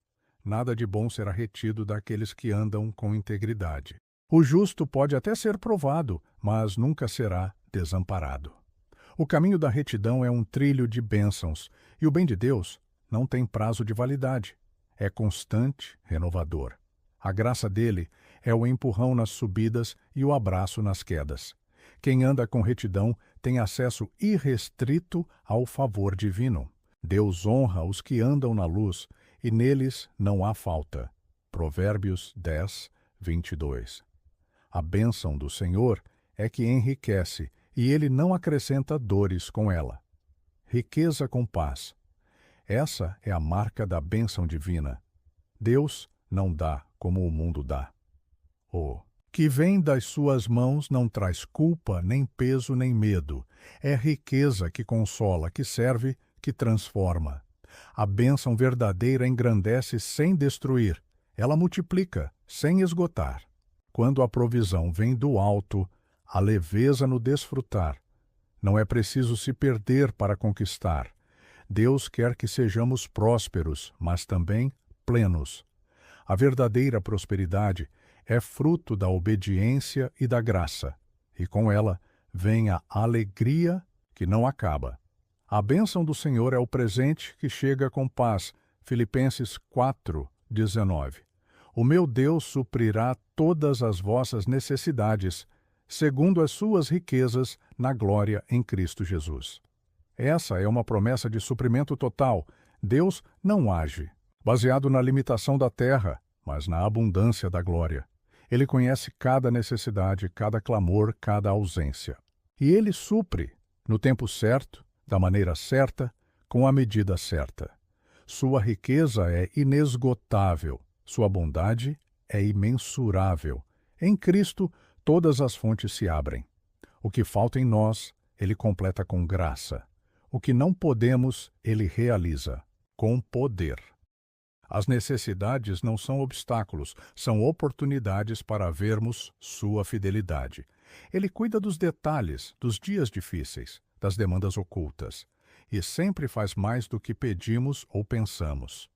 nada de bom será retido daqueles que andam com integridade. O justo pode até ser provado, mas nunca será desamparado. O caminho da retidão é um trilho de bênçãos, e o bem de Deus não tem prazo de validade. É constante, renovador. A graça dele é o empurrão nas subidas e o abraço nas quedas. Quem anda com retidão tem acesso irrestrito ao favor divino. Deus honra os que andam na luz, e neles não há falta. Provérbios 10:22. A bênção do Senhor é que enriquece, e ele não acrescenta dores com ela. Riqueza com paz. Essa é a marca da bênção divina. Deus não dá como o mundo dá. O que vem das suas mãos não traz culpa, nem peso, nem medo. É riqueza que consola, que serve, que transforma. A bênção verdadeira engrandece sem destruir. Ela multiplica, sem esgotar. Quando a provisão vem do alto, a leveza no desfrutar. Não é preciso se perder para conquistar. Deus quer que sejamos prósperos, mas também plenos. A verdadeira prosperidade é fruto da obediência e da graça, e com ela vem a alegria que não acaba. A bênção do Senhor é o presente que chega com paz. Filipenses 4:19. O meu Deus suprirá todas as vossas necessidades, segundo as suas riquezas na glória em Cristo Jesus. Essa é uma promessa de suprimento total. Deus não age baseado na limitação da terra, mas na abundância da glória. Ele conhece cada necessidade, cada clamor, cada ausência. E ele supre, no tempo certo, da maneira certa, com a medida certa. Sua riqueza é inesgotável, sua bondade é imensurável. Em Cristo, todas as fontes se abrem. O que falta em nós, ele completa com graça. O que não podemos, ele realiza com poder. As necessidades não são obstáculos, são oportunidades para vermos sua fidelidade. Ele cuida dos detalhes, dos dias difíceis, das demandas ocultas, e sempre faz mais do que pedimos ou pensamos.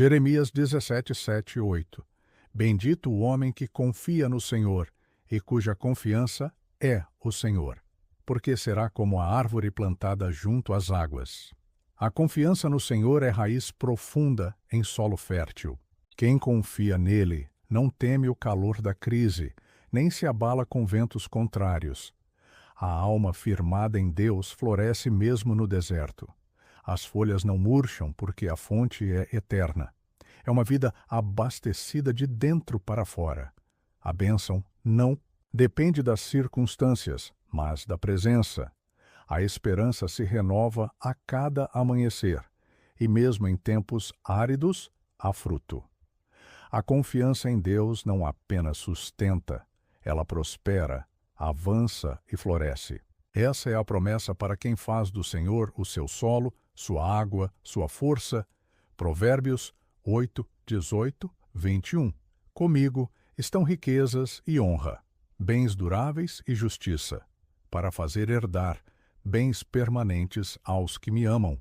Jeremias 17, 7 e 8. Bendito o homem que confia no Senhor e cuja confiança é o Senhor, porque será como a árvore plantada junto às águas. A confiança no Senhor é raiz profunda em solo fértil. Quem confia nele não teme o calor da crise, nem se abala com ventos contrários. A alma firmada em Deus floresce mesmo no deserto. As folhas não murcham porque a fonte é eterna. É uma vida abastecida de dentro para fora. A bênção não depende das circunstâncias, mas da presença. A esperança se renova a cada amanhecer, e mesmo em tempos áridos, há fruto. A confiança em Deus não apenas sustenta, ela prospera, avança e floresce. Essa é a promessa para quem faz do Senhor o seu solo, sua água, sua força. Provérbios 8, 18, 21. Comigo estão riquezas e honra, bens duráveis e justiça, para fazer herdar bens permanentes aos que me amam.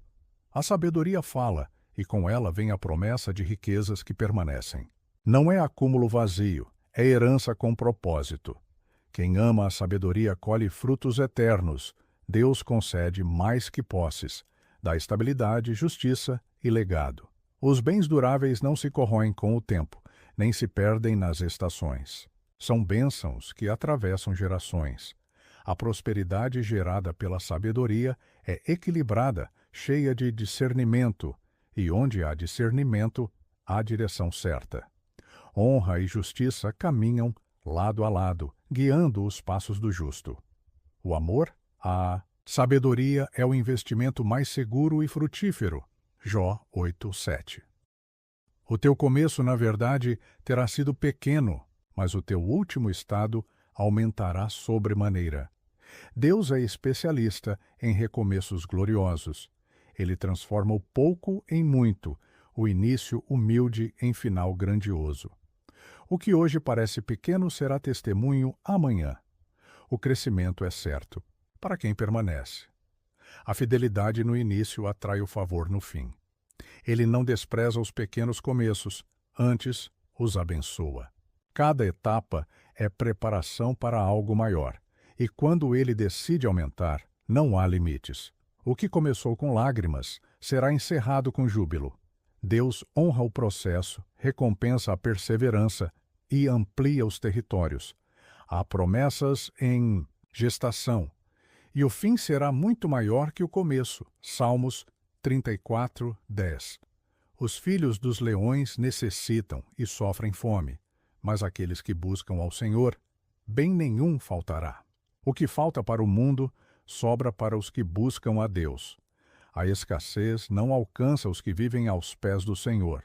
A sabedoria fala, e com ela vem a promessa de riquezas que permanecem. Não é acúmulo vazio, é herança com propósito. Quem ama a sabedoria colhe frutos eternos. Deus concede mais que posses, dá estabilidade, justiça e legado. Os bens duráveis não se corroem com o tempo, nem se perdem nas estações. São bênçãos que atravessam gerações. A prosperidade gerada pela sabedoria é equilibrada, cheia de discernimento, e onde há discernimento, há direção certa. Honra e justiça caminham lado a lado, guiando os passos do justo. O amor, a sabedoria é o investimento mais seguro e frutífero. Jó 8, 7. O teu começo, na verdade, terá sido pequeno, mas o teu último estado aumentará sobremaneira. Deus é especialista em recomeços gloriosos. Ele transforma o pouco em muito, o início humilde em final grandioso. O que hoje parece pequeno será testemunho amanhã. O crescimento é certo, para quem permanece. A fidelidade no início atrai o favor no fim. Ele não despreza os pequenos começos, antes os abençoa. Cada etapa é preparação para algo maior, e quando ele decide aumentar, não há limites. O que começou com lágrimas será encerrado com júbilo. Deus honra o processo, recompensa a perseverança e amplia os territórios. Há promessas em gestação, e o fim será muito maior que o começo. Salmos 34, 10. Os filhos dos leões necessitam e sofrem fome, mas aqueles que buscam ao Senhor, bem nenhum faltará. O que falta para o mundo, sobra para os que buscam a Deus. A escassez não alcança os que vivem aos pés do Senhor.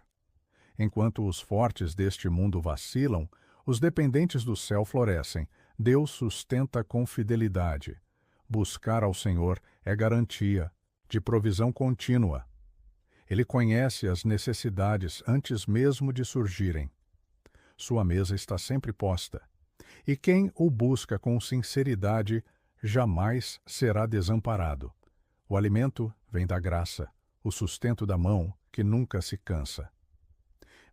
Enquanto os fortes deste mundo vacilam, os dependentes do céu florescem. Deus sustenta com fidelidade. Buscar ao Senhor é garantia de provisão contínua. Ele conhece as necessidades antes mesmo de surgirem. Sua mesa está sempre posta. E quem o busca com sinceridade jamais será desamparado. O alimento vem da graça, o sustento da mão que nunca se cansa.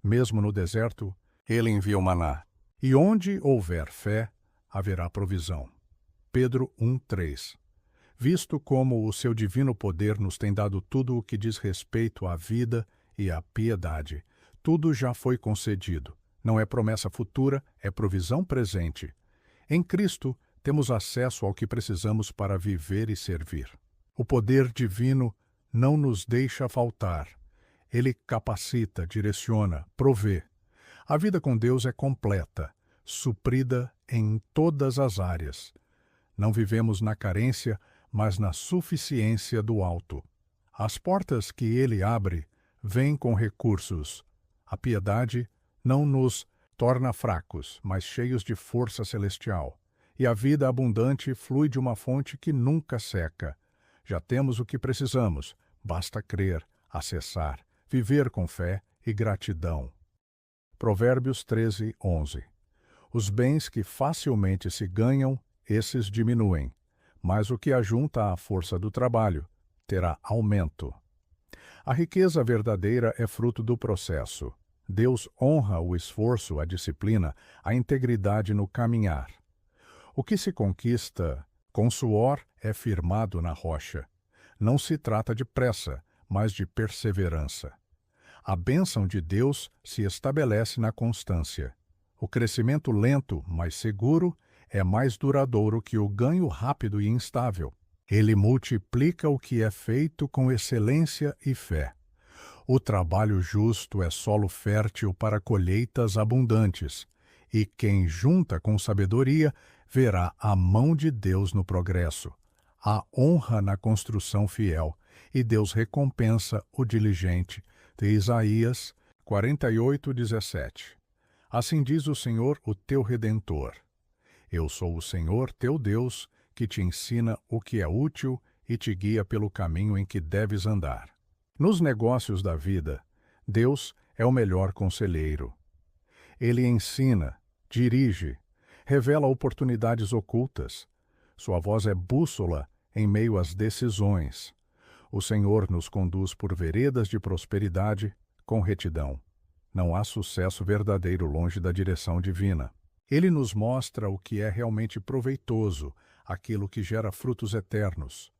Mesmo no deserto, ele envia o maná. E onde houver fé, haverá provisão. Pedro 1:3. Visto como o seu divino poder nos tem dado tudo o que diz respeito à vida e à piedade, tudo já foi concedido. Não é promessa futura, é provisão presente. Em Cristo, temos acesso ao que precisamos para viver e servir. O poder divino não nos deixa faltar. Ele capacita, direciona, provê. A vida com Deus é completa, suprida em todas as áreas. Não vivemos na carência, mas na suficiência do alto. As portas que ele abre vêm com recursos. A piedade não nos torna fracos, mas cheios de força celestial. E a vida abundante flui de uma fonte que nunca seca. Já temos o que precisamos, basta crer, acessar, viver com fé e gratidão. Provérbios 13, 11. Os bens que facilmente se ganham, esses diminuem, mas o que ajunta à força do trabalho terá aumento. A riqueza verdadeira é fruto do processo. Deus honra o esforço, a disciplina, a integridade no caminhar. O que se conquista com suor é firmado na rocha. Não se trata de pressa, mas de perseverança. A bênção de Deus se estabelece na constância. O crescimento lento, mas seguro, é mais duradouro que o ganho rápido e instável. Ele multiplica o que é feito com excelência e fé. O trabalho justo é solo fértil para colheitas abundantes, e quem junta com sabedoria verá a mão de Deus no progresso, a honra na construção fiel, e Deus recompensa o diligente. De Isaías 48:17. Assim diz o Senhor, o teu Redentor: Eu sou o Senhor, teu Deus, que te ensina o que é útil e te guia pelo caminho em que deves andar. Nos negócios da vida, Deus é o melhor conselheiro. Ele ensina, dirige, revela oportunidades ocultas. Sua voz é bússola em meio às decisões. O Senhor nos conduz por veredas de prosperidade com retidão. Não há sucesso verdadeiro longe da direção divina. Ele nos mostra o que é realmente proveitoso, aquilo que gera frutos eternos.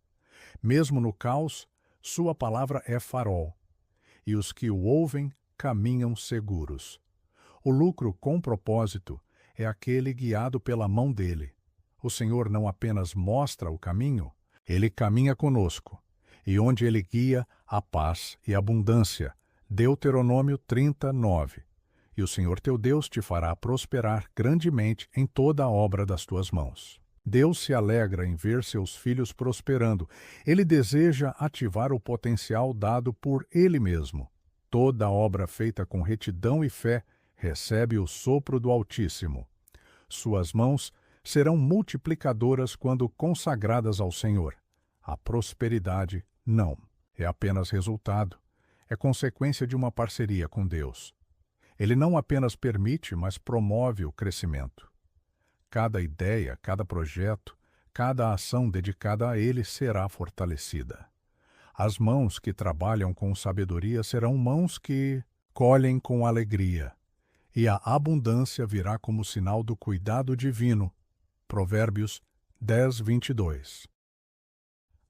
Mesmo no caos, sua palavra é farol, e os que o ouvem caminham seguros. O lucro com propósito é aquele guiado pela mão dele. O Senhor não apenas mostra o caminho, ele caminha conosco, e onde ele guia, há paz e abundância. Deuteronômio 30:9. E o Senhor teu Deus te fará prosperar grandemente em toda a obra das tuas mãos. Deus se alegra em ver seus filhos prosperando. Ele deseja ativar o potencial dado por Ele mesmo. Toda obra feita com retidão e fé recebe o sopro do Altíssimo. Suas mãos serão multiplicadoras quando consagradas ao Senhor. A prosperidade, não. É apenas resultado. É consequência de uma parceria com Deus. Ele não apenas permite, mas promove o crescimento. Cada ideia, cada projeto, cada ação dedicada a ele será fortalecida. As mãos que trabalham com sabedoria serão mãos que colhem com alegria, e a abundância virá como sinal do cuidado divino. Provérbios 10:22.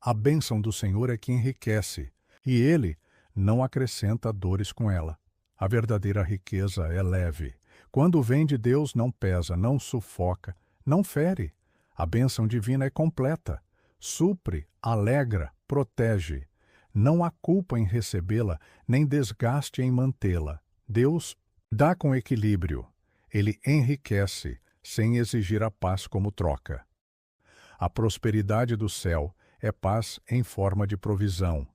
A bênção do Senhor é que enriquece, e ele não acrescenta dores com ela. A verdadeira riqueza é leve. Quando vem de Deus, não pesa, não sufoca, não fere. A bênção divina é completa. Supre, alegra, protege. Não há culpa em recebê-la, nem desgaste em mantê-la. Deus dá com equilíbrio. Ele enriquece, sem exigir a paz como troca. A prosperidade do céu é paz em forma de provisão.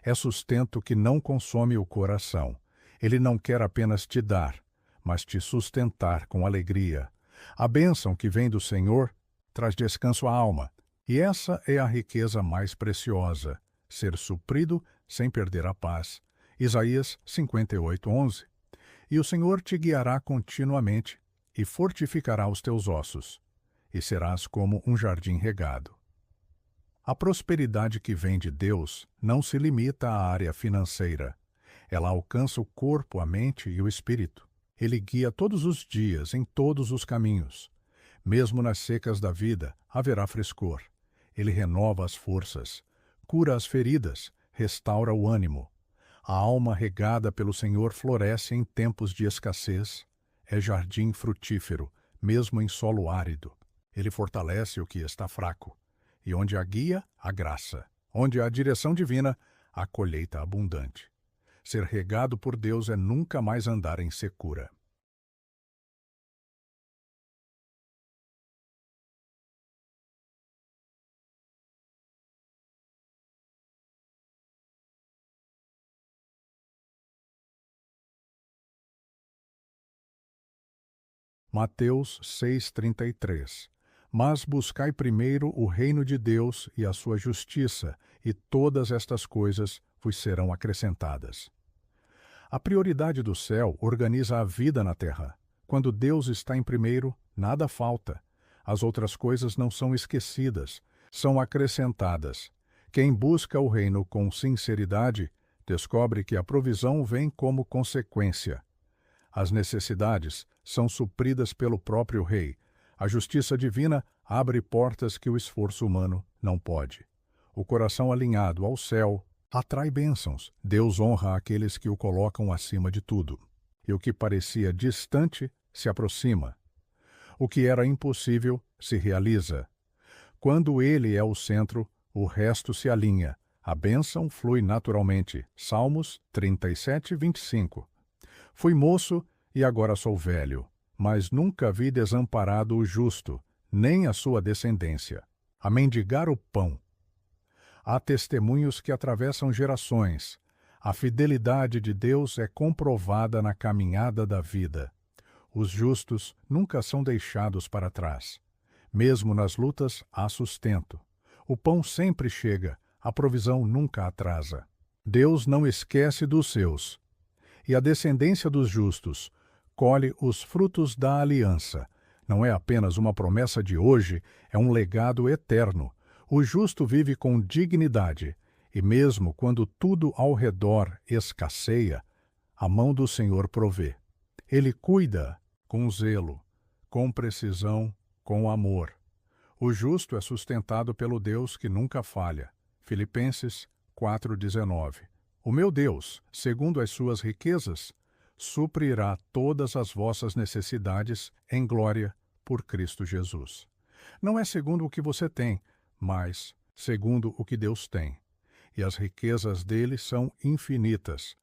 É sustento que não consome o coração. Ele não quer apenas te dar, mas te sustentar com alegria. A bênção que vem do Senhor traz descanso à alma, e essa é a riqueza mais preciosa, ser suprido sem perder a paz. Isaías 58:11. E o Senhor te guiará continuamente e fortificará os teus ossos, e serás como um jardim regado. A prosperidade que vem de Deus não se limita à área financeira. Ela alcança o corpo, a mente e o espírito. Ele guia todos os dias, em todos os caminhos. Mesmo nas secas da vida, haverá frescor. Ele renova as forças, cura as feridas, restaura o ânimo. A alma regada pelo Senhor floresce em tempos de escassez. É jardim frutífero, mesmo em solo árido. Ele fortalece o que está fraco. E onde há guia, há graça. Onde há direção divina, há colheita abundante. Ser regado por Deus é nunca mais andar em secura. Mateus 6:33. Mas buscai primeiro o reino de Deus e a sua justiça, e todas estas coisas vos serão acrescentadas. A prioridade do céu organiza a vida na terra. Quando Deus está em primeiro, nada falta. As outras coisas não são esquecidas, são acrescentadas. Quem busca o reino com sinceridade descobre que a provisão vem como consequência. As necessidades são supridas pelo próprio Rei. A justiça divina abre portas que o esforço humano não pode. O coração alinhado ao céu atrai bênçãos. Deus honra aqueles que o colocam acima de tudo. E o que parecia distante se aproxima. O que era impossível se realiza. Quando ele é o centro, o resto se alinha. A bênção flui naturalmente. Salmos 37, 25. Fui moço e agora sou velho, mas nunca vi desamparado o justo, nem a sua descendência, a mendigar o pão. Há testemunhos que atravessam gerações. A fidelidade de Deus é comprovada na caminhada da vida. Os justos nunca são deixados para trás. Mesmo nas lutas, há sustento. O pão sempre chega, a provisão nunca atrasa. Deus não esquece dos seus. E a descendência dos justos colhe os frutos da aliança. Não é apenas uma promessa de hoje, é um legado eterno. O justo vive com dignidade, e mesmo quando tudo ao redor escasseia, a mão do Senhor provê. Ele cuida com zelo, com precisão, com amor. O justo é sustentado pelo Deus que nunca falha. Filipenses 4,19. O meu Deus, segundo as suas riquezas, suprirá todas as vossas necessidades em glória por Cristo Jesus. Não é segundo o que você tem, mas segundo o que Deus tem. E as riquezas dele são infinitas.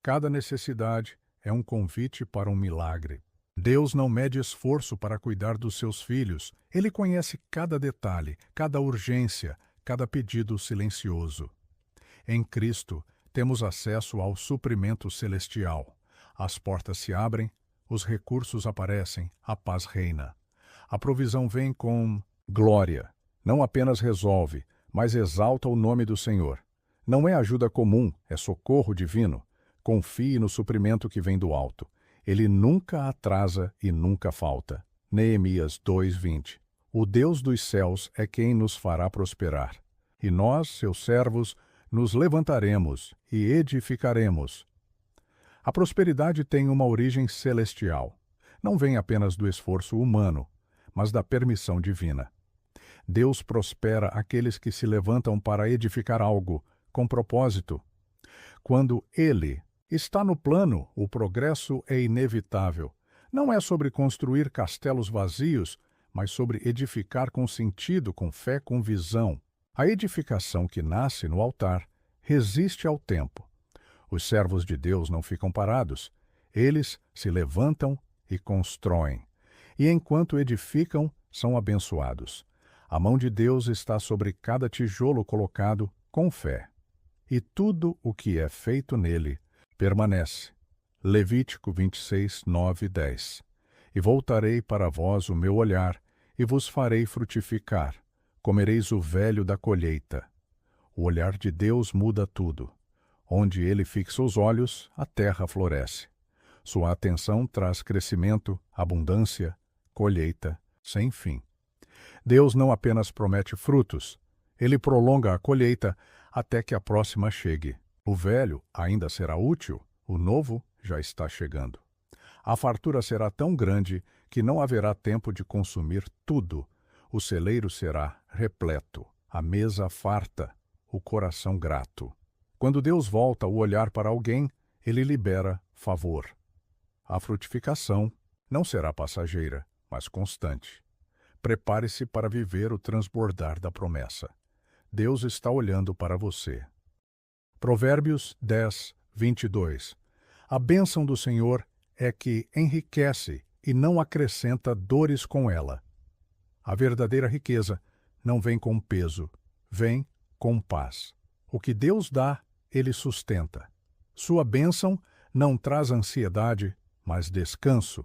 Cada necessidade é um convite para um milagre. Deus não mede esforço para cuidar dos seus filhos. Ele conhece cada detalhe, cada urgência, cada pedido silencioso. Em Cristo, temos acesso ao suprimento celestial. As portas se abrem, os recursos aparecem, a paz reina. A provisão vem com glória. Não apenas resolve, mas exalta o nome do Senhor. Não é ajuda comum, é socorro divino. Confie no suprimento que vem do alto. Ele nunca atrasa e nunca falta. Neemias 2:20. O Deus dos céus é quem nos fará prosperar. E nós, seus servos, nos levantaremos e edificaremos. A prosperidade tem uma origem celestial. Não vem apenas do esforço humano, mas da permissão divina. Deus prospera aqueles que se levantam para edificar algo, com propósito. Quando Ele está no plano, o progresso é inevitável. Não é sobre construir castelos vazios, mas sobre edificar com sentido, com fé, com visão. A edificação que nasce no altar resiste ao tempo. Os servos de Deus não ficam parados. Eles se levantam e constroem. E enquanto edificam, são abençoados. A mão de Deus está sobre cada tijolo colocado com fé. E tudo o que é feito nele permanece. Levítico 26, 9 e 10. E voltarei para vós o meu olhar, e vos farei frutificar. Comereis o velho da colheita. O olhar de Deus muda tudo. Onde ele fixa os olhos, a terra floresce. Sua atenção traz crescimento, abundância, colheita, sem fim. Deus não apenas promete frutos, ele prolonga a colheita até que a próxima chegue. O velho ainda será útil, o novo já está chegando. A fartura será tão grande que não haverá tempo de consumir tudo. O celeiro será repleto, a mesa farta, o coração grato. Quando Deus volta o olhar para alguém, ele libera favor. A frutificação não será passageira, mas constante. Prepare-se para viver o transbordar da promessa. Deus está olhando para você. Provérbios 10, 22. A bênção do Senhor é que enriquece e não acrescenta dores com ela. A verdadeira riqueza não vem com peso, vem com paz. O que Deus dá, Ele sustenta. Sua bênção não traz ansiedade, mas descanso.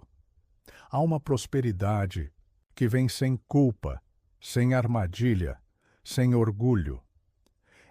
Há uma prosperidade que vem sem culpa, sem armadilha, sem orgulho.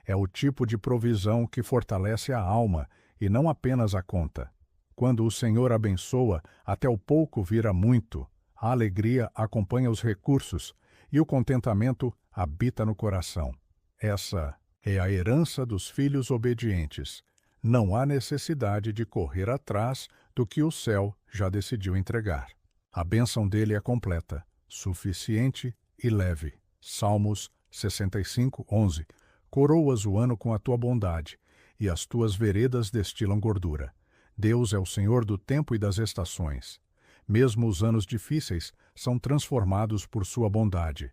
É o tipo de provisão que fortalece a alma e não apenas a conta. Quando o Senhor abençoa, até o pouco vira muito. A alegria acompanha os recursos e o contentamento habita no coração. Essa é a herança dos filhos obedientes. Não há necessidade de correr atrás do que o céu já decidiu entregar. A bênção dele é completa, suficiente e leve. Salmos 65, 11. Coroas o ano com a tua bondade, e as tuas veredas destilam gordura. Deus é o Senhor do tempo e das estações. Mesmo os anos difíceis são transformados por sua bondade.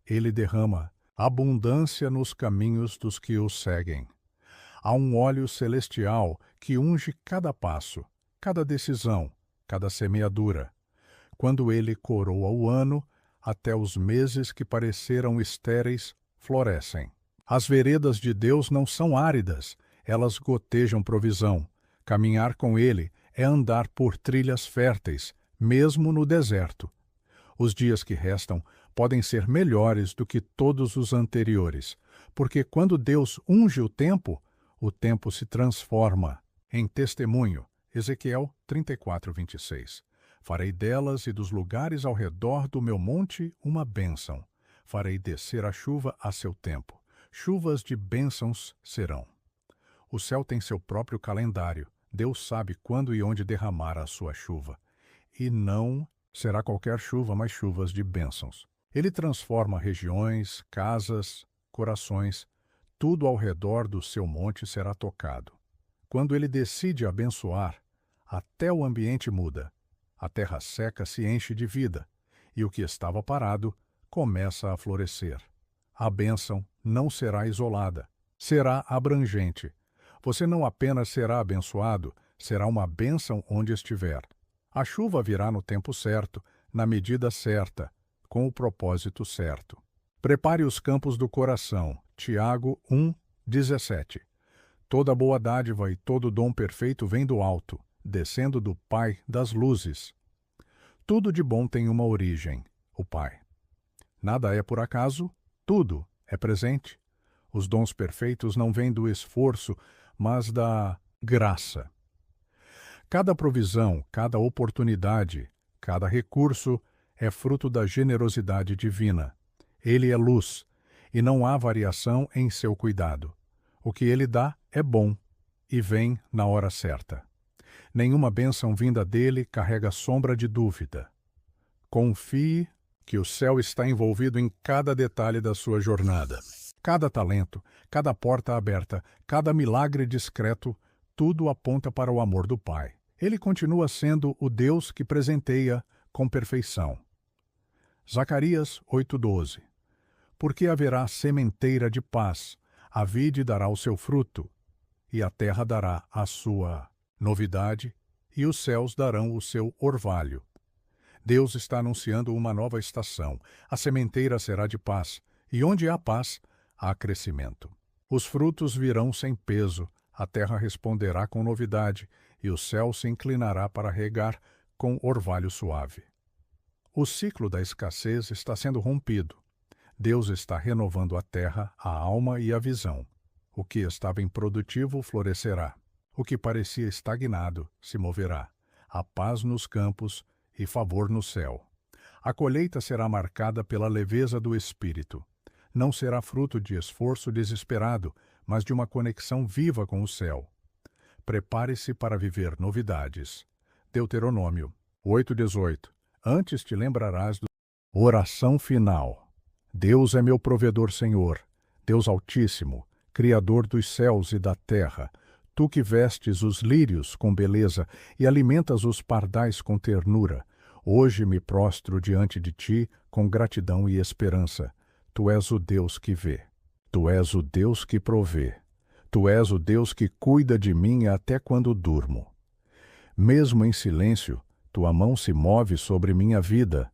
Ele derrama abundância nos caminhos dos que o seguem. Há um óleo celestial que unge cada passo, cada decisão, cada semeadura. Quando ele coroa o ano, até os meses que pareceram estéreis florescem. As veredas de Deus não são áridas, elas gotejam provisão. Caminhar com ele é andar por trilhas férteis, mesmo no deserto. Os dias que restam podem ser melhores do que todos os anteriores, porque quando Deus unge o tempo se transforma em testemunho. Ezequiel 34, 26. Farei delas e dos lugares ao redor do meu monte uma bênção. Farei descer a chuva a seu tempo. Chuvas de bênçãos serão. O céu tem seu próprio calendário. Deus sabe quando e onde derramar a sua chuva. E não será qualquer chuva, mas chuvas de bênçãos. Ele transforma regiões, casas, corações. Tudo ao redor do seu monte será tocado. Quando ele decide abençoar, até o ambiente muda. A terra seca se enche de vida, e o que estava parado começa a florescer. A bênção não será isolada, será abrangente. Você não apenas será abençoado, será uma bênção onde estiver. A chuva virá no tempo certo, na medida certa, com o propósito certo. Prepare os campos do coração. Tiago 1, 17. Toda boa dádiva e todo dom perfeito vem do alto, descendo do Pai das luzes. Tudo de bom tem uma origem, o Pai. Nada é por acaso, tudo é presente. Os dons perfeitos não vêm do esforço, mas da graça. Cada provisão, cada oportunidade, cada recurso é fruto da generosidade divina. Ele é luz, e não há variação em seu cuidado. O que ele dá é bom, e vem na hora certa. Nenhuma bênção vinda dele carrega sombra de dúvida. Confie que o céu está envolvido em cada detalhe da sua jornada. Cada talento, cada porta aberta, cada milagre discreto, tudo aponta para o amor do Pai. Ele continua sendo o Deus que presenteia com perfeição. Zacarias 8:12. Porque haverá sementeira de paz, a vide dará o seu fruto, e a terra dará a sua novidade, e os céus darão o seu orvalho. Deus está anunciando uma nova estação. A sementeira será de paz, e onde há paz, há crescimento. Os frutos virão sem peso, a terra responderá com novidade, e o céu se inclinará para regar com orvalho suave. O ciclo da escassez está sendo rompido. Deus está renovando a terra, a alma e a visão. O que estava improdutivo florescerá. O que parecia estagnado se moverá. Há paz nos campos e favor no céu. A colheita será marcada pela leveza do espírito. Não será fruto de esforço desesperado, mas de uma conexão viva com o céu. Prepare-se para viver novidades. Deuteronômio 8:18. Antes te lembrarás do... Oração final. Deus é meu provedor, Senhor, Deus Altíssimo, Criador dos céus e da terra. Tu que vestes os lírios com beleza e alimentas os pardais com ternura. Hoje me prostro diante de ti com gratidão e esperança. Tu és o Deus que vê. Tu és o Deus que provê. Tu és o Deus que cuida de mim até quando durmo. Mesmo em silêncio, tua mão se move sobre minha vida.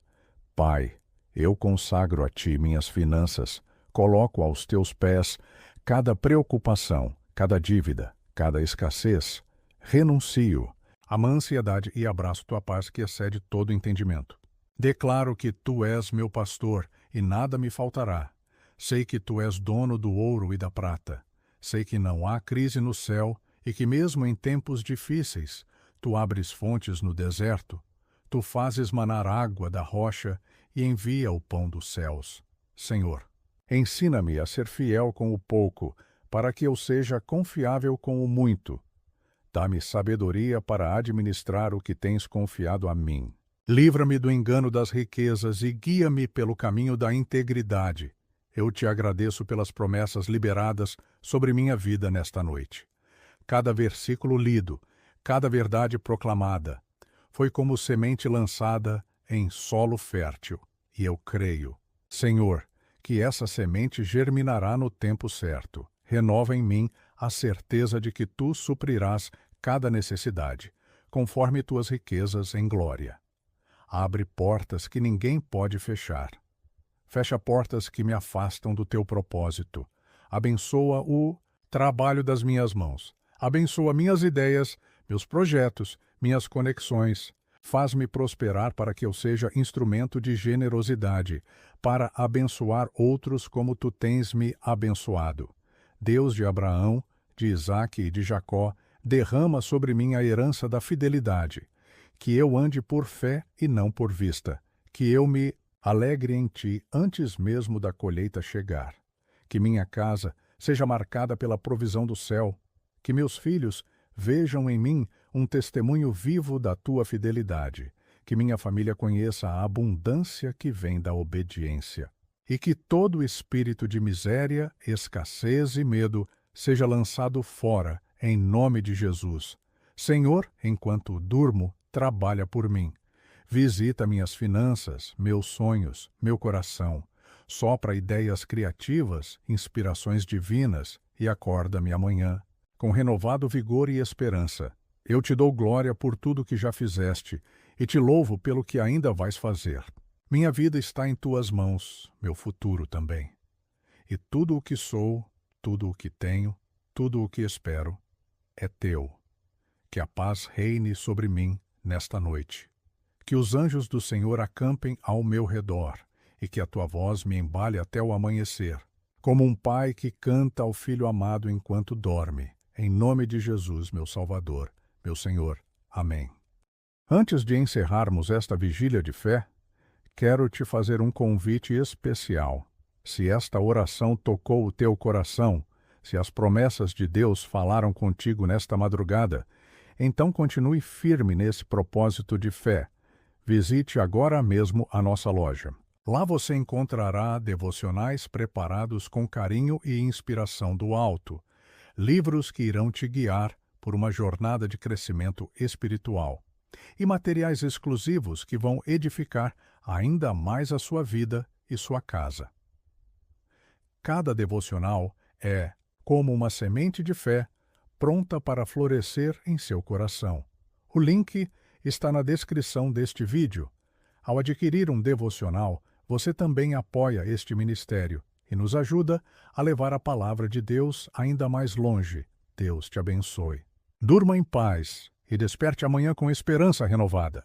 Pai, eu consagro a ti minhas finanças, coloco aos teus pés cada preocupação, cada dívida, cada escassez. Renuncio, amo a ansiedade e abraço tua paz que excede todo entendimento. Declaro que tu és meu pastor e nada me faltará. Sei que tu és dono do ouro e da prata. Sei que não há crise no céu e que mesmo em tempos difíceis, tu abres fontes no deserto. Tu fazes manar água da rocha e envia o pão dos céus. Senhor, ensina-me a ser fiel com o pouco, para que eu seja confiável com o muito. Dá-me sabedoria para administrar o que tens confiado a mim. Livra-me do engano das riquezas e guia-me pelo caminho da integridade. Eu te agradeço pelas promessas liberadas sobre minha vida nesta noite. Cada versículo lido, cada verdade proclamada, foi como semente lançada em solo fértil, e eu creio, Senhor, que essa semente germinará no tempo certo. Renova em mim a certeza de que tu suprirás cada necessidade, conforme tuas riquezas em glória. Abre portas que ninguém pode fechar. Fecha portas que me afastam do teu propósito. Abençoa o trabalho das minhas mãos. Abençoa minhas ideias, meus projetos, minhas conexões. Faz-me prosperar para que eu seja instrumento de generosidade, para abençoar outros como tu tens me abençoado. Deus de Abraão, de Isaque e de Jacó, derrama sobre mim a herança da fidelidade. Que eu ande por fé e não por vista. Que eu me alegre em ti antes mesmo da colheita chegar. Que minha casa seja marcada pela provisão do céu. Que meus filhos vejam em mim um testemunho vivo da tua fidelidade. Que minha família conheça a abundância que vem da obediência. E que todo espírito de miséria, escassez e medo seja lançado fora, em nome de Jesus. Senhor, enquanto durmo, trabalha por mim. Visita minhas finanças, meus sonhos, meu coração. Sopra ideias criativas, inspirações divinas e acorda-me amanhã, com renovado vigor e esperança. Eu te dou glória por tudo que já fizeste e te louvo pelo que ainda vais fazer. Minha vida está em tuas mãos, meu futuro também. E tudo o que sou, tudo o que tenho, tudo o que espero, é teu. Que a paz reine sobre mim nesta noite. Que os anjos do Senhor acampem ao meu redor e que a tua voz me embale até o amanhecer, como um pai que canta ao filho amado enquanto dorme. Em nome de Jesus, meu Salvador, meu Senhor. Amém. Antes de encerrarmos esta vigília de fé, quero te fazer um convite especial. Se esta oração tocou o teu coração, se as promessas de Deus falaram contigo nesta madrugada, então continue firme nesse propósito de fé. Visite agora mesmo a nossa loja. Lá você encontrará devocionais preparados com carinho e inspiração do alto, livros que irão te guiar por uma jornada de crescimento espiritual, e materiais exclusivos que vão edificar ainda mais a sua vida e sua casa. Cada devocional é como uma semente de fé pronta para florescer em seu coração. O link está na descrição deste vídeo. Ao adquirir um devocional, você também apoia este ministério e nos ajuda a levar a palavra de Deus ainda mais longe. Deus te abençoe. Durma em paz e desperte amanhã com esperança renovada.